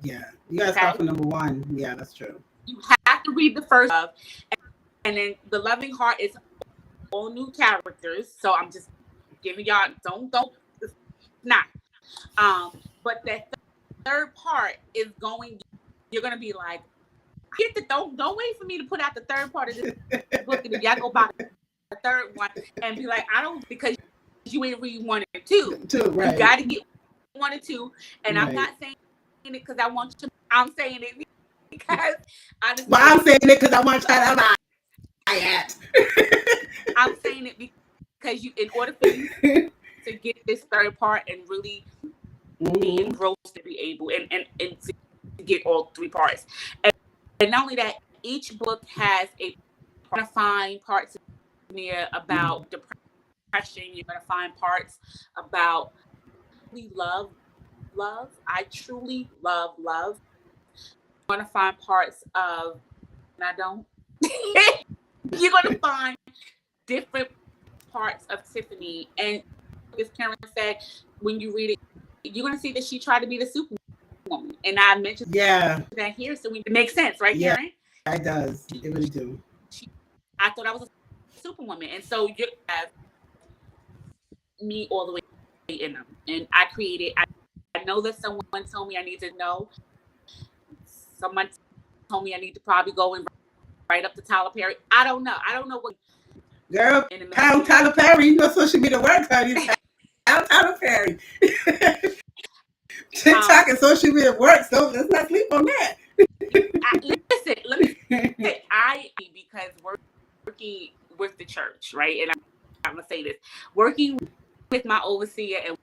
Yeah. You gotta start from number 1. Yeah, that's true. You have to read the first of, and then The Loving Heart is all new characters. So I'm just giving y'all don't it's not. But that third part is you're gonna be like, don't wait for me to put out the third part of this book and y'all go buy the third one and be like, I don't, because you ain't read 1 and 2. Right. You gotta get 1 and 2. And I'm not saying it because I want you to, I'm saying it because I'm saying it because I want you to buy it. I'm saying it because in order for you to get this third part and really be engrossed to be able and to get all 3 parts. And not only that, each book has you're going to find parts in there about depression. You're going to find parts about love. I truly love. You're going to find parts of, and I don't. You're going to find different parts of Tiffany. And as Karen said, when you read it, you're going to see that she tried to be the superwoman. And I mentioned that here, so it makes sense, right, Karen? Yeah, it does. It really do. I thought I was a superwoman. And so you have me all the way in them. And I created, I know that someone told me I need to know. Someone told me I need to probably go and write up to Tyler Perry. I don't know what. Girl, pound Tyler Perry. You know social media works, honey. Pound Tyler Perry. TikTok and social media works. So let's not sleep on that. Listen, let me say, because working with the church, right? And I'm going to say this. Working with my overseer, and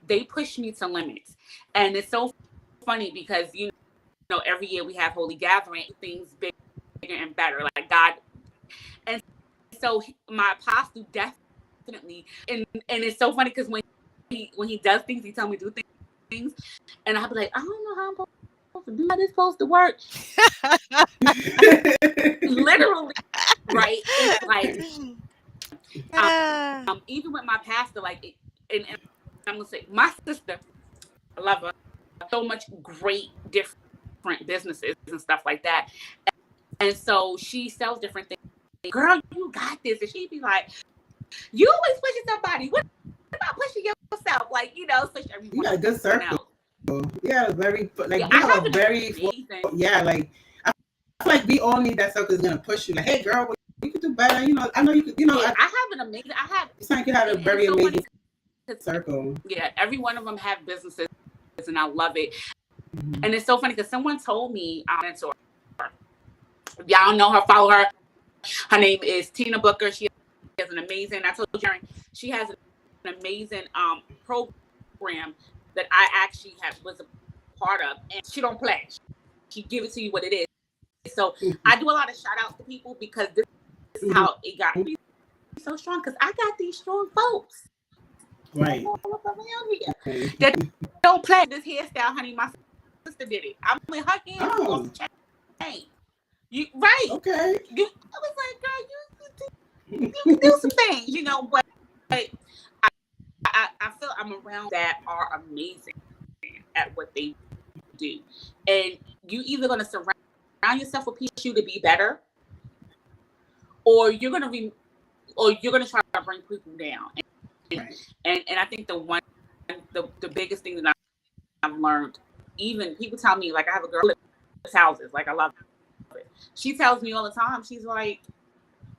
they push me to limits. And it's so funny because, you know, every year we have Holy Gathering, things bigger and better, like God. And so my apostle definitely, and it's so funny because when he does things, he tells me to do things, and I'll be like, I don't know how I'm supposed to do how this supposed to work. Literally, right? It's like, even with my pastor, like and I'm gonna say my sister, I love her, so much great different businesses and stuff like that. And so she sells different things. Girl, you got this. And she'd be like, you always pushing somebody. What about pushing yourself? Like, so every You one got a good circle. else. Yeah, very Yeah, like we I have have a an very amazing. yeah, like I feel like we all need that circle is gonna push you. Like, hey girl, you could do better. I know you could. Yeah, I have an amazing. I have. It's like you have a And it's very so funny amazing because circle. yeah, every one of them have businesses, and I love it. Mm-hmm. And it's so funny because someone told me, mentor. Y'all know her, follow her. Her name is Tina Booker. She has an amazing. I told you, she has an amazing program that I actually was a part of, and she don't play. She give it to you what it is. So I do a lot of shout outs to people because this is how it got me so strong. Because I got these strong folks Right. all up around here that don't play this hairstyle, honey. My sister did it. I'm with her hands off the chain. You right? Okay. I was like, girl, you can do some things, but I feel I'm around that are amazing at what they do. And you either going to surround yourself with people to be better, or you're going to try to bring people down. And I think the biggest thing that I've learned, even people tell me, like I have a girl who lives houses, like I love it. She tells me all the time, she's like,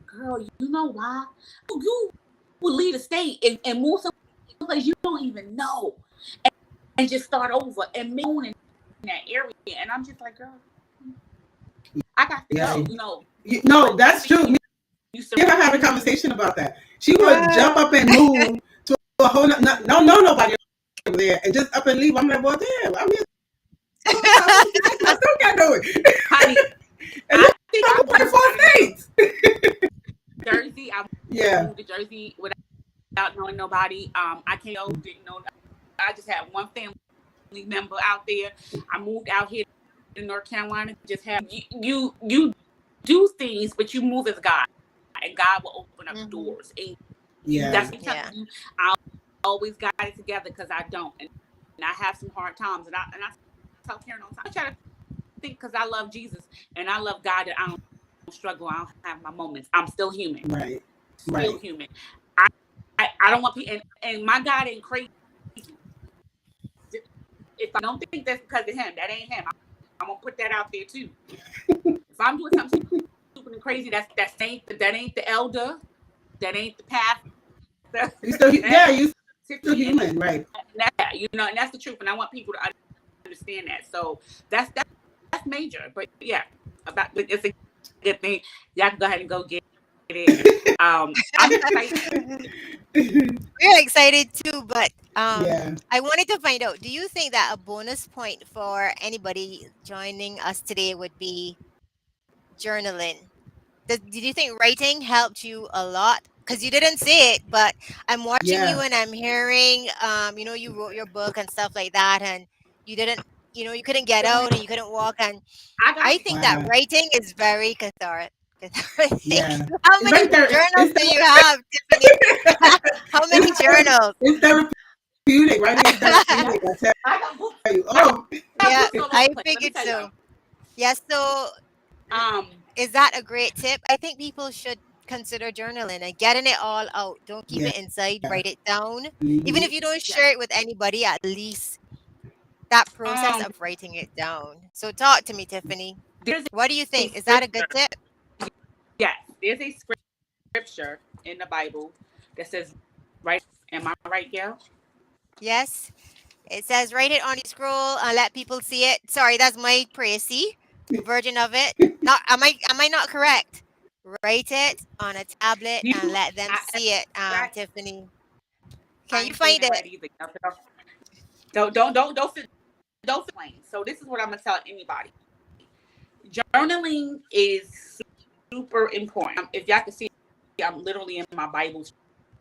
girl, you know why? You will leave a state and move someplace you don't even know and just start over and make in that area. And I'm just like, girl, I got to go. No, that's true. You ever had a conversation about that? She would jump up and move to a whole nobody over there and just up and leave. I'm like, well, damn, I'm here. I still can't do it. Honey, I think I'm playing 4 states. Jersey, I moved to Jersey without knowing nobody. I didn't know. I just had one family member out there. I moved out here in North Carolina. Just have you do things, but you move as God, and God will open up doors. And that's what I'm telling you. I'll always guide it together because I don't, and I have some hard times, and I tell Karen all the time. I try to think because I love Jesus and I love God that I don't struggle. I don't have my moments. I'm still human. Right. Still human. I don't want people, and my God ain't crazy. If I don't think that's because of him, that ain't him. I'm gonna put that out there too. If I'm doing something stupid and crazy, that ain't the elder, that ain't the pastor. You still, you still human, right? And that's the truth. And I want people to understand that. So that's major. But yeah, it's a good thing. Y'all can go ahead and go get it. I'm excited. We're excited too, but I wanted to find out, do you think that a bonus point for anybody joining us today would be journaling? Did you think writing helped you a lot? Because you didn't say it, but I'm watching you and I'm hearing, you wrote your book and stuff like that, and you didn't, you couldn't get out and you couldn't walk. And I think that writing is very cathartic. Yeah. How many journals do you have, Tiffany? How many journals? It's therapeutic, right? It's therapeutic. I tell you. Yeah, I figured so. Yes, so is that a great tip? I think people should consider journaling and getting it all out. Don't keep it inside. Write it down. Even if you don't share it with anybody, at least that process of writing it down. So talk to me, Tiffany. What do you think? Is that a good tip? Yes, there's a scripture in the Bible that says, right? Am I right, Gail? Yes. It says, write it on a scroll and let people see it. Sorry, that's my précis version of it. Not, am I not correct? Write it on a tablet and let them see it, Tiffany. Can you find it? Right either. Don't explain. So this is what I'm gonna tell anybody. Journaling is super important. If y'all can see, I'm literally in my Bible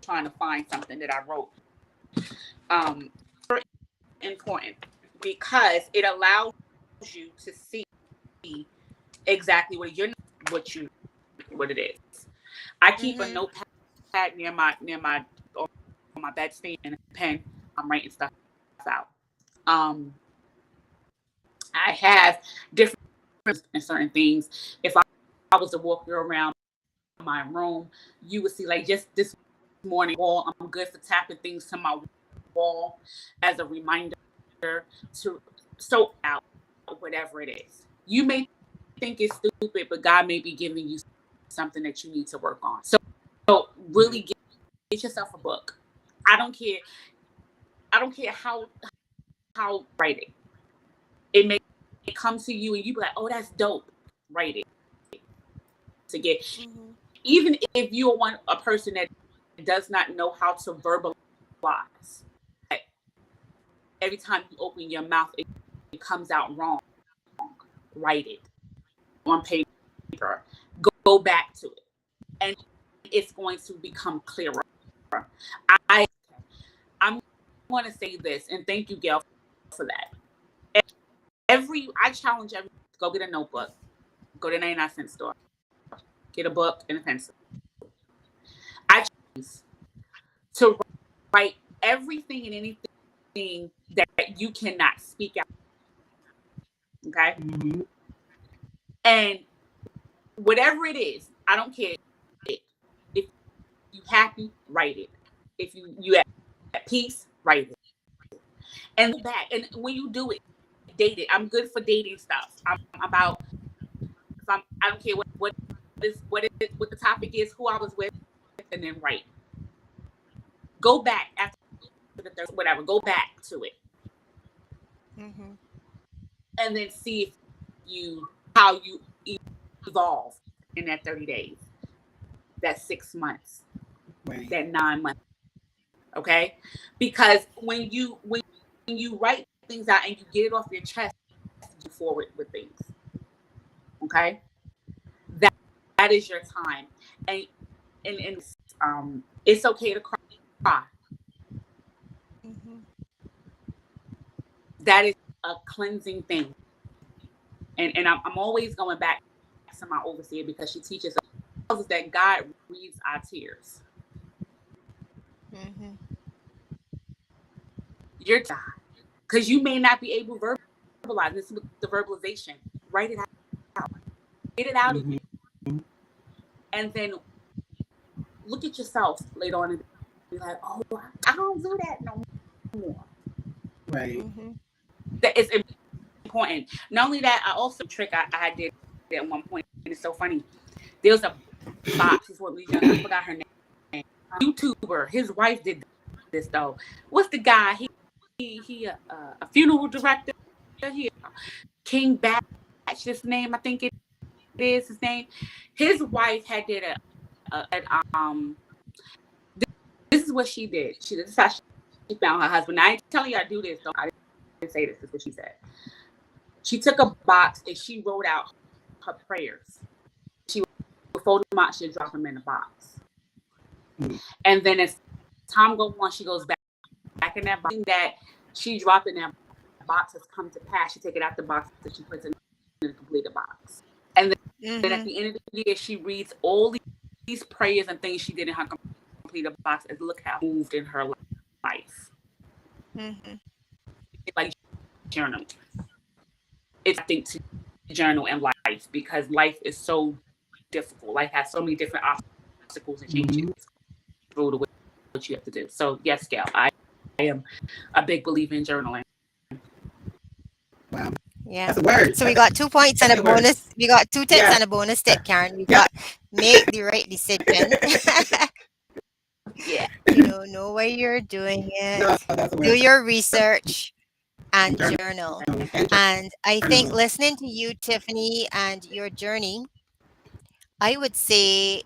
trying to find something that I wrote. Super important because it allows you to see exactly what it is. I keep a notepad near my my bedstand and a pen. I'm writing stuff out. Um, I have different and certain things. If I was to walk you around my room, you would see like just this morning wall. I'm good for tapping things to my wall as a reminder to soak out whatever it is. You may think it's stupid, but God may be giving you something that you need to work on. So really get yourself a book. I don't care. I don't care how write it. It may come to you and you be like, oh, that's dope. Write it to get. Mm-hmm. Even if you're a person that does not know how to verbalize, every time you open your mouth, it comes out wrong. Write it on paper. Go back to it, and it's going to become clearer. I I'm going to say this, and thank you, Gail, for that. I challenge everyone to go get a notebook, go to 99-cent store, get a book and a pencil. I choose to write everything and anything that you cannot speak out. Okay, Mm-hmm. and whatever it is, I don't care. If you happy, write it. If you at peace, write it. And go back. And when you do it, date it. I'm good for dating stuff. I'm about if I don't care what the topic is, who I was with, and then write. Go back after the third, whatever. Go back to it, Mm-hmm. and then see if how you evolve in that 30 days, that 6 months, Right. that 9 months. Okay, because when you write things out and you get it off your chest, you forward with things. Okay, that that is your time, and it's okay to cry. Mm-hmm. That is a cleansing thing, and I'm always going back to my overseer because she teaches us that God reads our tears. Mm-hmm. Your job, because you may not be able to verbalize this with the verbalization. Write it out, get it out of Mm-hmm. you, and then look at yourself later on and be like, oh, I don't do that no more. Right. Mm-hmm. That is important. Not only that, I also trick I did at one point, and it's so funny. There was a box. This one of these young, I forgot her name. YouTuber. His wife did this though. What's the guy? He a funeral director. He King Batch. His name, I think it is his name. His wife had did a. This is what she did. This is how she found her husband. Now, I ain't telling you I do this. I didn't say this. This is what she said. She took a box and she wrote out her prayers. She would fold them out. She'd drop them in the box. Mm-hmm. And then as time goes on, she goes back in that box that she dropped in that box has come to pass. She take it out the box and she puts it in the completed box. And then at Mm-hmm. the end of the year, she reads all these prayers and things she did in her completed box and look how moved in her life. Mm-hmm. It's like journaling. It's I think to journal in life because life is so difficult. Life has so many different obstacles and changes Mm-hmm. through the what you have to do. So yes, Gail, I am a big believer in journaling. Wow. Yeah. That's a word. So we got 2 points and a That's a word. bonus. We got 2 tips Yeah. and a bonus tip, Karen. We Yeah. got make the right decision. Yeah. Know why you're doing No, it. that's a Do word. your research and Journal. journal. And And I think journal. listening to you, Tiffany, and your journey, I would say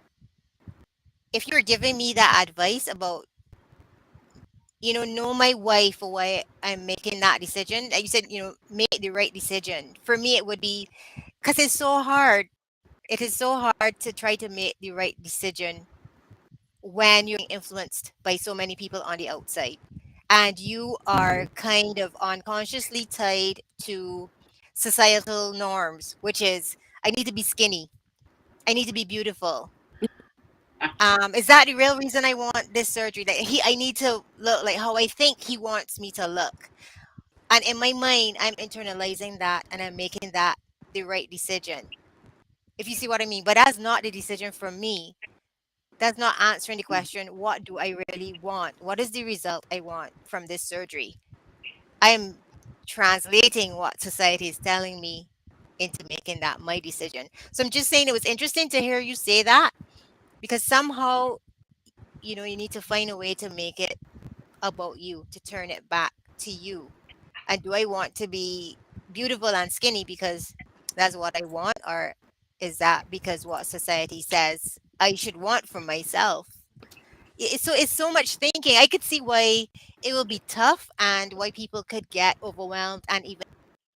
if you were giving me that advice about, know my why for why I'm making that decision, like you said, make the right decision. For me, it would be because it's so hard. It is so hard to try to make the right decision when you're influenced by so many people on the outside and you Mm-hmm. are kind of unconsciously tied to societal norms, which is I need to be skinny, I need to be beautiful, Is that the real reason I want this surgery? Like I need to look like how I think he wants me to look. And in my mind, I'm internalizing that and I'm making that the right decision. If you see what I mean. But that's not the decision for me. That's not answering the question, what do I really want? What is the result I want from this surgery? I am translating what society is telling me into making that my decision. So I'm just saying it was interesting to hear you say that because somehow, you need to find a way to make it about you, to turn it back to you. And do I want to be beautiful and skinny because that's what I want? Or is that because what society says I should want for myself? So it's so much thinking. I could see why it will be tough and why people could get overwhelmed and even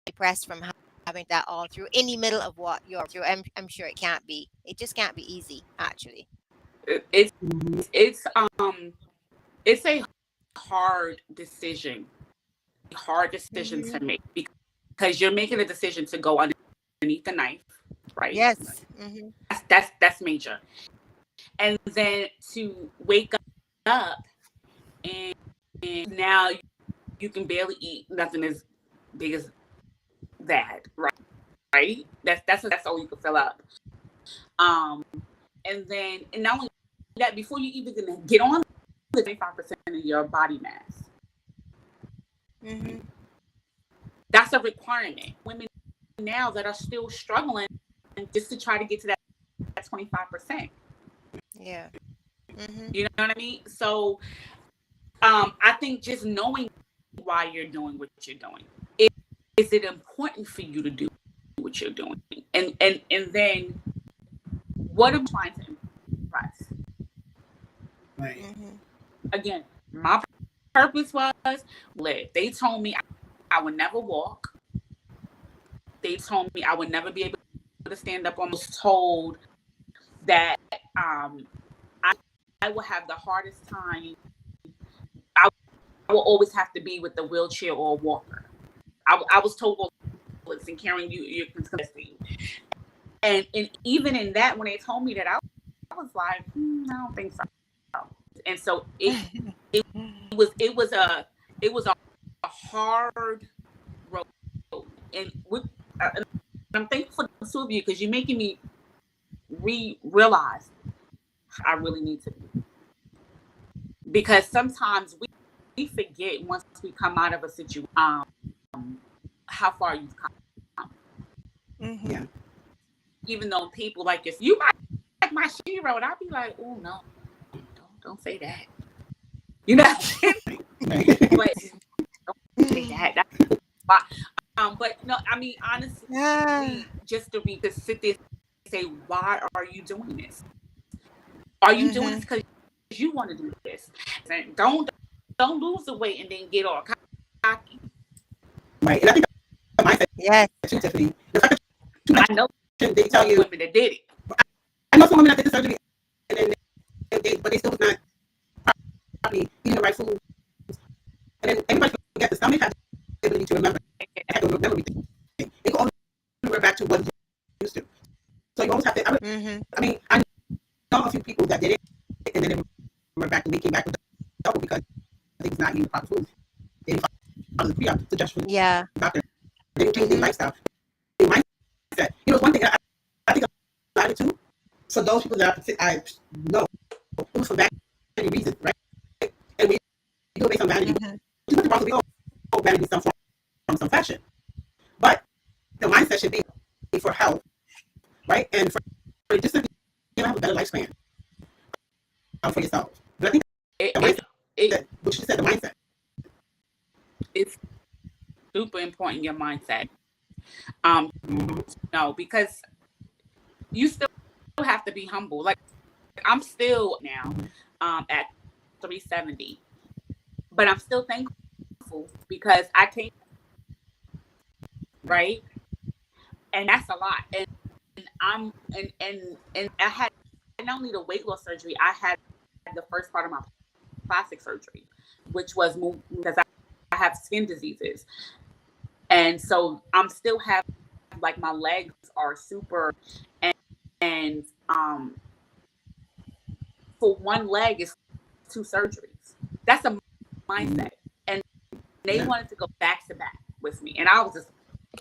depressed from having that all through in the middle of what you're through. I'm sure it can't be. It just can't be easy, actually. It's Mhm. it's it's a hard decision, Hmm. to make because you're making a decision to go underneath the knife, right? Yes. Hmm. That's major, and then to wake up and now you can barely eat nothing as big as that, right? That's all you can fill up. Um, and not only that, before you even gonna get on the 25% of your body mass, Hmm. that's a requirement. Women now that are still struggling just to try to get to that 25%. Yeah. Hmm. You know what I mean? So I think just knowing why you're doing what you're doing. Is it important for you to do what you're doing? And then what am I trying to impress? Right. Hmm. Again, my purpose was live. They told me I would never walk. They told me I would never be able to stand up. I was told that I, I will have the hardest time. I, I will always have to be with a wheelchair or a walker. I was told, well, listen, Karen, you're contesting. And even in that, when they told me that, I was like, I don't think so. And so it was a hard road, and I'm thankful for the two of you because you're making me realize I really need to be, because sometimes we forget once we come out of a situation, how far you've come. Hmm. Yeah. Even though people like this, you might like my hero, and I'll be like, oh no, don't say that. You know what I'm saying? Right. But don't say that. That's why. But no, I mean Yeah. honestly, just to sit there and say, why are you doing this? Are you doing Hmm. this because you want to do this? And don't lose the weight and then get all cocky. Right. And I think the mindset Yes. too, Tiffany. The fact that you I know mentioned, they tell you. women that did it. I know some women that did the surgery, and then but they still was not probably eating the right food. And then everybody forgets the stomach has the ability to remember. It has to remember everything. It can always revert back to what it used to. So you always have to. Hmm. I mean, I know a few people that did it, and then they went back and they came back with double because they was not eating the proper food. They didn't follow the pre-op suggestion from Yeah. the doctor. They didn't change their Hmm. lifestyle. Their mindset. It's one thing I think about it too. For those people that I know, it was for vanity reasons, right? And we do it based on vanity. Hmm. There's nothing wrong with we all vanity some form, some fashion. But the mindset should be for health, right? And for just to have a better lifespan for yourself. But I think It the it, mindset, it what you said, the mindset. it's super important, your mindset. Mm-hmm. No, because you still have to be humble. Like I'm still now at 370, but I'm still thankful because I came right, and that's a lot. And and I had not only the weight loss surgery, I had the first part of my plastic surgery, which was because I have skin diseases, and so I'm still have like my legs are super, and and for one leg is 2 surgeries. That's a mindset. And they wanted to go back to back with me. And I was just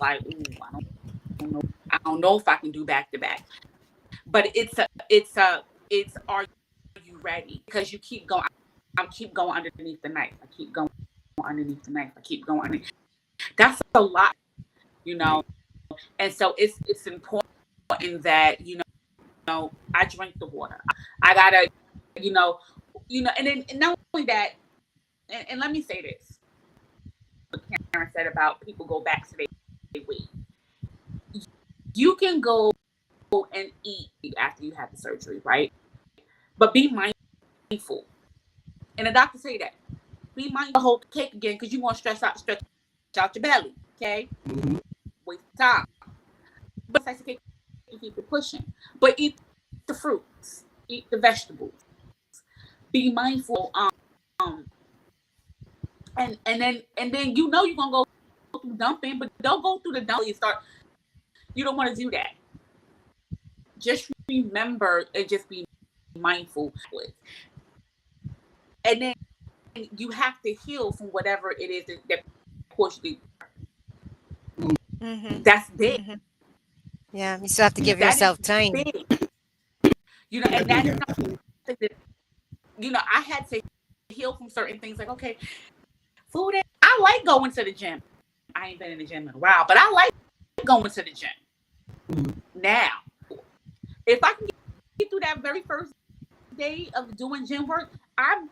like, ooh, I don't know if I can do back to back. But it's are you ready? Because you keep going. I keep going underneath the knife. I keep going underneath the knife. I keep going underneath. That's a lot, you know. And so it's important that, you know, I drink the water. I gotta, you know, and then and not only that, and let me say this. What Karen said about people go back to their weight. You can go and eat after you have the surgery, right? But be mindful. And the doctor say that. Be mindful to hold the cake again because you want to stretch out your belly. Okay? Mm-hmm. Waste of time. But slice of cake, you keep it pushing. But eat the fruits. Eat the vegetables. Be mindful. And then you know you're gonna go through dumping, but don't go through the dumping and start. You don't want to do that. Just remember and just be mindful with. And then you have to heal from whatever it is that pushed you. Mm-hmm. That's big. Mm-hmm. Yeah, you still have to give That is yourself time. big. You know, and that's something that, you know, I had to heal from certain things. Like, okay, food. I like going to the gym. I ain't been in the gym in a while, but I like going to the gym. Now, if I can get through that very first day of doing gym work, I'm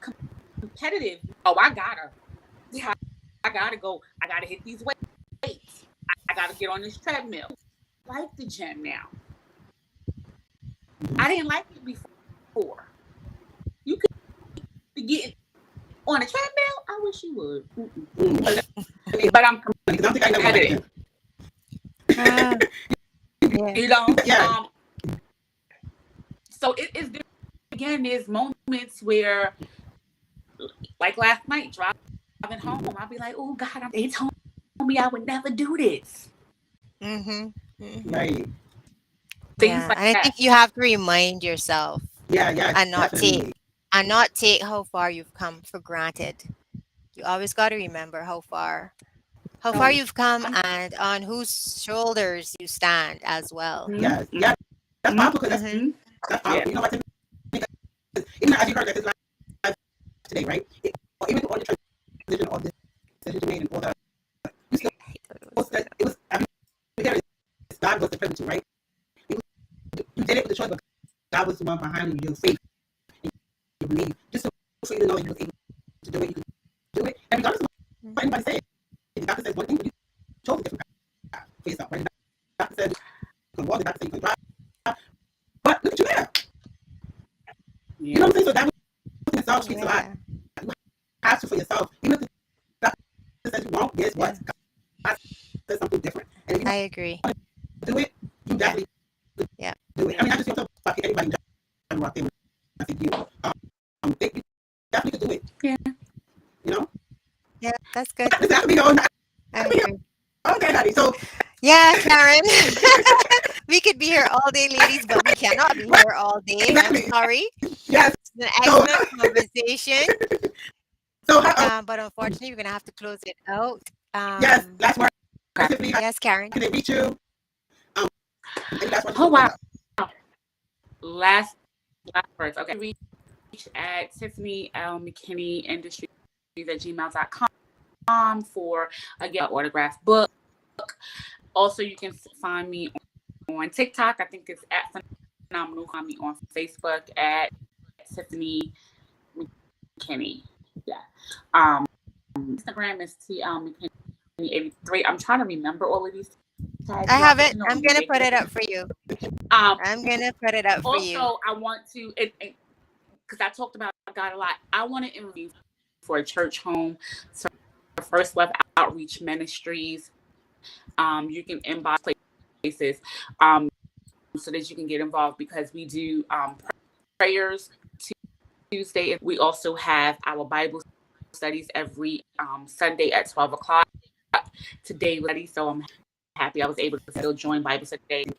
competitive. Oh, I gotta go. I gotta hit these weights. I gotta get on this treadmill. I like the gym now. I didn't like it before. You could be getting on a treadmill. I wish you would. But I'm competitive. Yeah. You know? Yeah. So it is, again, there's moments where, like last night, driving home, I'll be like, oh God, they told me I would never do this. Mm-hmm. Mm-hmm. Right. Things like And I that. think you have to remind yourself Yeah. and not Definitely. take how far you've come for granted. You always got to remember how far you've come and on whose shoulders you stand as well. Yeah. Yeah. That's powerful because Mm-hmm. that's powerful. You know what? Even as you heard that this live today, right? Or even all the transition, all the decisions you made, and all the you still it was. I mean, God was the pivotal, right? You did it with the choice, but God was the one behind you. Your faith, and you believe, just so you know that you were able to do it. You could do it, and regardless of what anybody says, if the doctor says one thing, you chose a different path for yourself, right? The doctor said you can walk, the doctor said you can drive, but look at you now. You know what I'm saying? So that was itself speaks a lot. You have to for yourself, even if the doctor says you won't. Guess what? God says something different, and if you I agree. do it, you definitely do it. I mean, I just feel like anybody out there, I think you, they definitely could do it. Yeah. You know? Yeah, that's good. This has to be on. I agree. Okay, honey. So Yeah, Karen. We could be here all day, ladies, but we cannot be here all day. exactly. I'm sorry. Yes. It's an excellent conversation. So But unfortunately, we're going to have to close it out. yes, last word. Tiffany, Yes, Karen. can they reach you? Any last words? Oh, wow. Last words. Okay. Reach at Tiffany McKinney Industries at gmail.com for again autographed book. Also, you can find me on TikTok. I think it's at Phenomenal. Find me on Facebook at Tiffany McKinney. Yeah. Instagram is TL McKinney83. I'm trying to remember all of these tags. I have it. I'm going to put it up for you. Um, I'm going to put it up for you. Also, I want to, because I talked about God a lot, I want to interview for a church home. So, First Love Outreach Ministries. You can inbox places so that you can get involved because we do prayers Tuesday. We also have our Bible studies every Sunday at 12 o'clock. Today was ready, so I'm happy I was able to still join Bible study today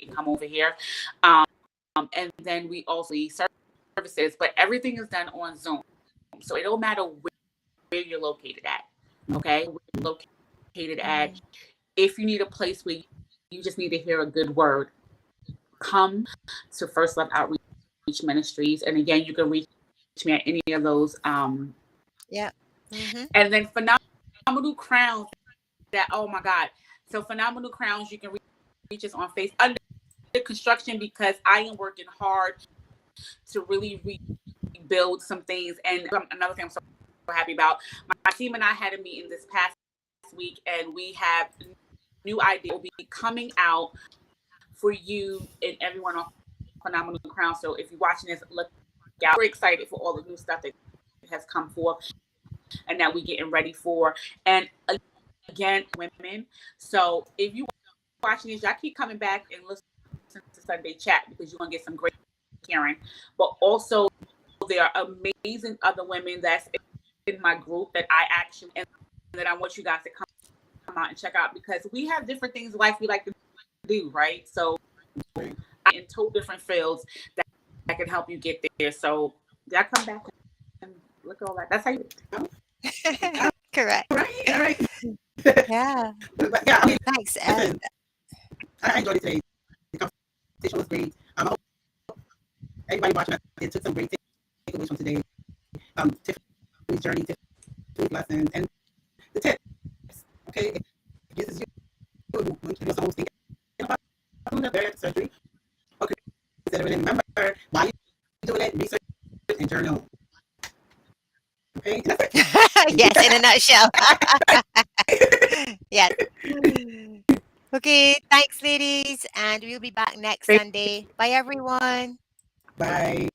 and come over here. And then we also service services, but everything is done on Zoom. So it don't matter where you're located at. Okay. Where you're located at. Mhm. If you need a place where you just need to hear a good word, come to First Love Outreach Ministries. And again, you can reach me at any of those. Yeah. Mhm. And then Phenomenal Crowns, that, oh my God. So Phenomenal Crowns, you can reach us on Facebook under construction, because I am working hard to really rebuild some things. And another thing I'm so happy about, my team and I had a meeting this past week, and we have new idea will be coming out for you and everyone on Phenomenal Crown. So if you're watching this, look out. We're excited for all the new stuff that has come forth and that we're getting ready for. And again, women. So if you watching this, y'all keep coming back and listen to Sunday Chat, because you're gonna get some great hearing. But also, there are amazing other women that's in my group that I actually, and that I want you guys to come out and check out, because we have different things in life we like to do, right? So in two different fields that can help you get there. So y'all come back and look at all that. That's how you. Correct. All right. Yeah. But yeah, I mean, Thanks, listen, I enjoyed it today. The conversation was great. I hope everybody watching it took some great takeaways from today. Tiffany's journey, Tiffany's lessons, and the tips. Okay, if this is you, when you're someone thinking about doing a bariatric surgery, okay, consider it. And remember, while you're doing it, research and journal. Okay, and that's it. yes, in a nutshell. Yes. Okay, thanks, ladies, and we'll be back next Sunday. Bye, everyone. Bye.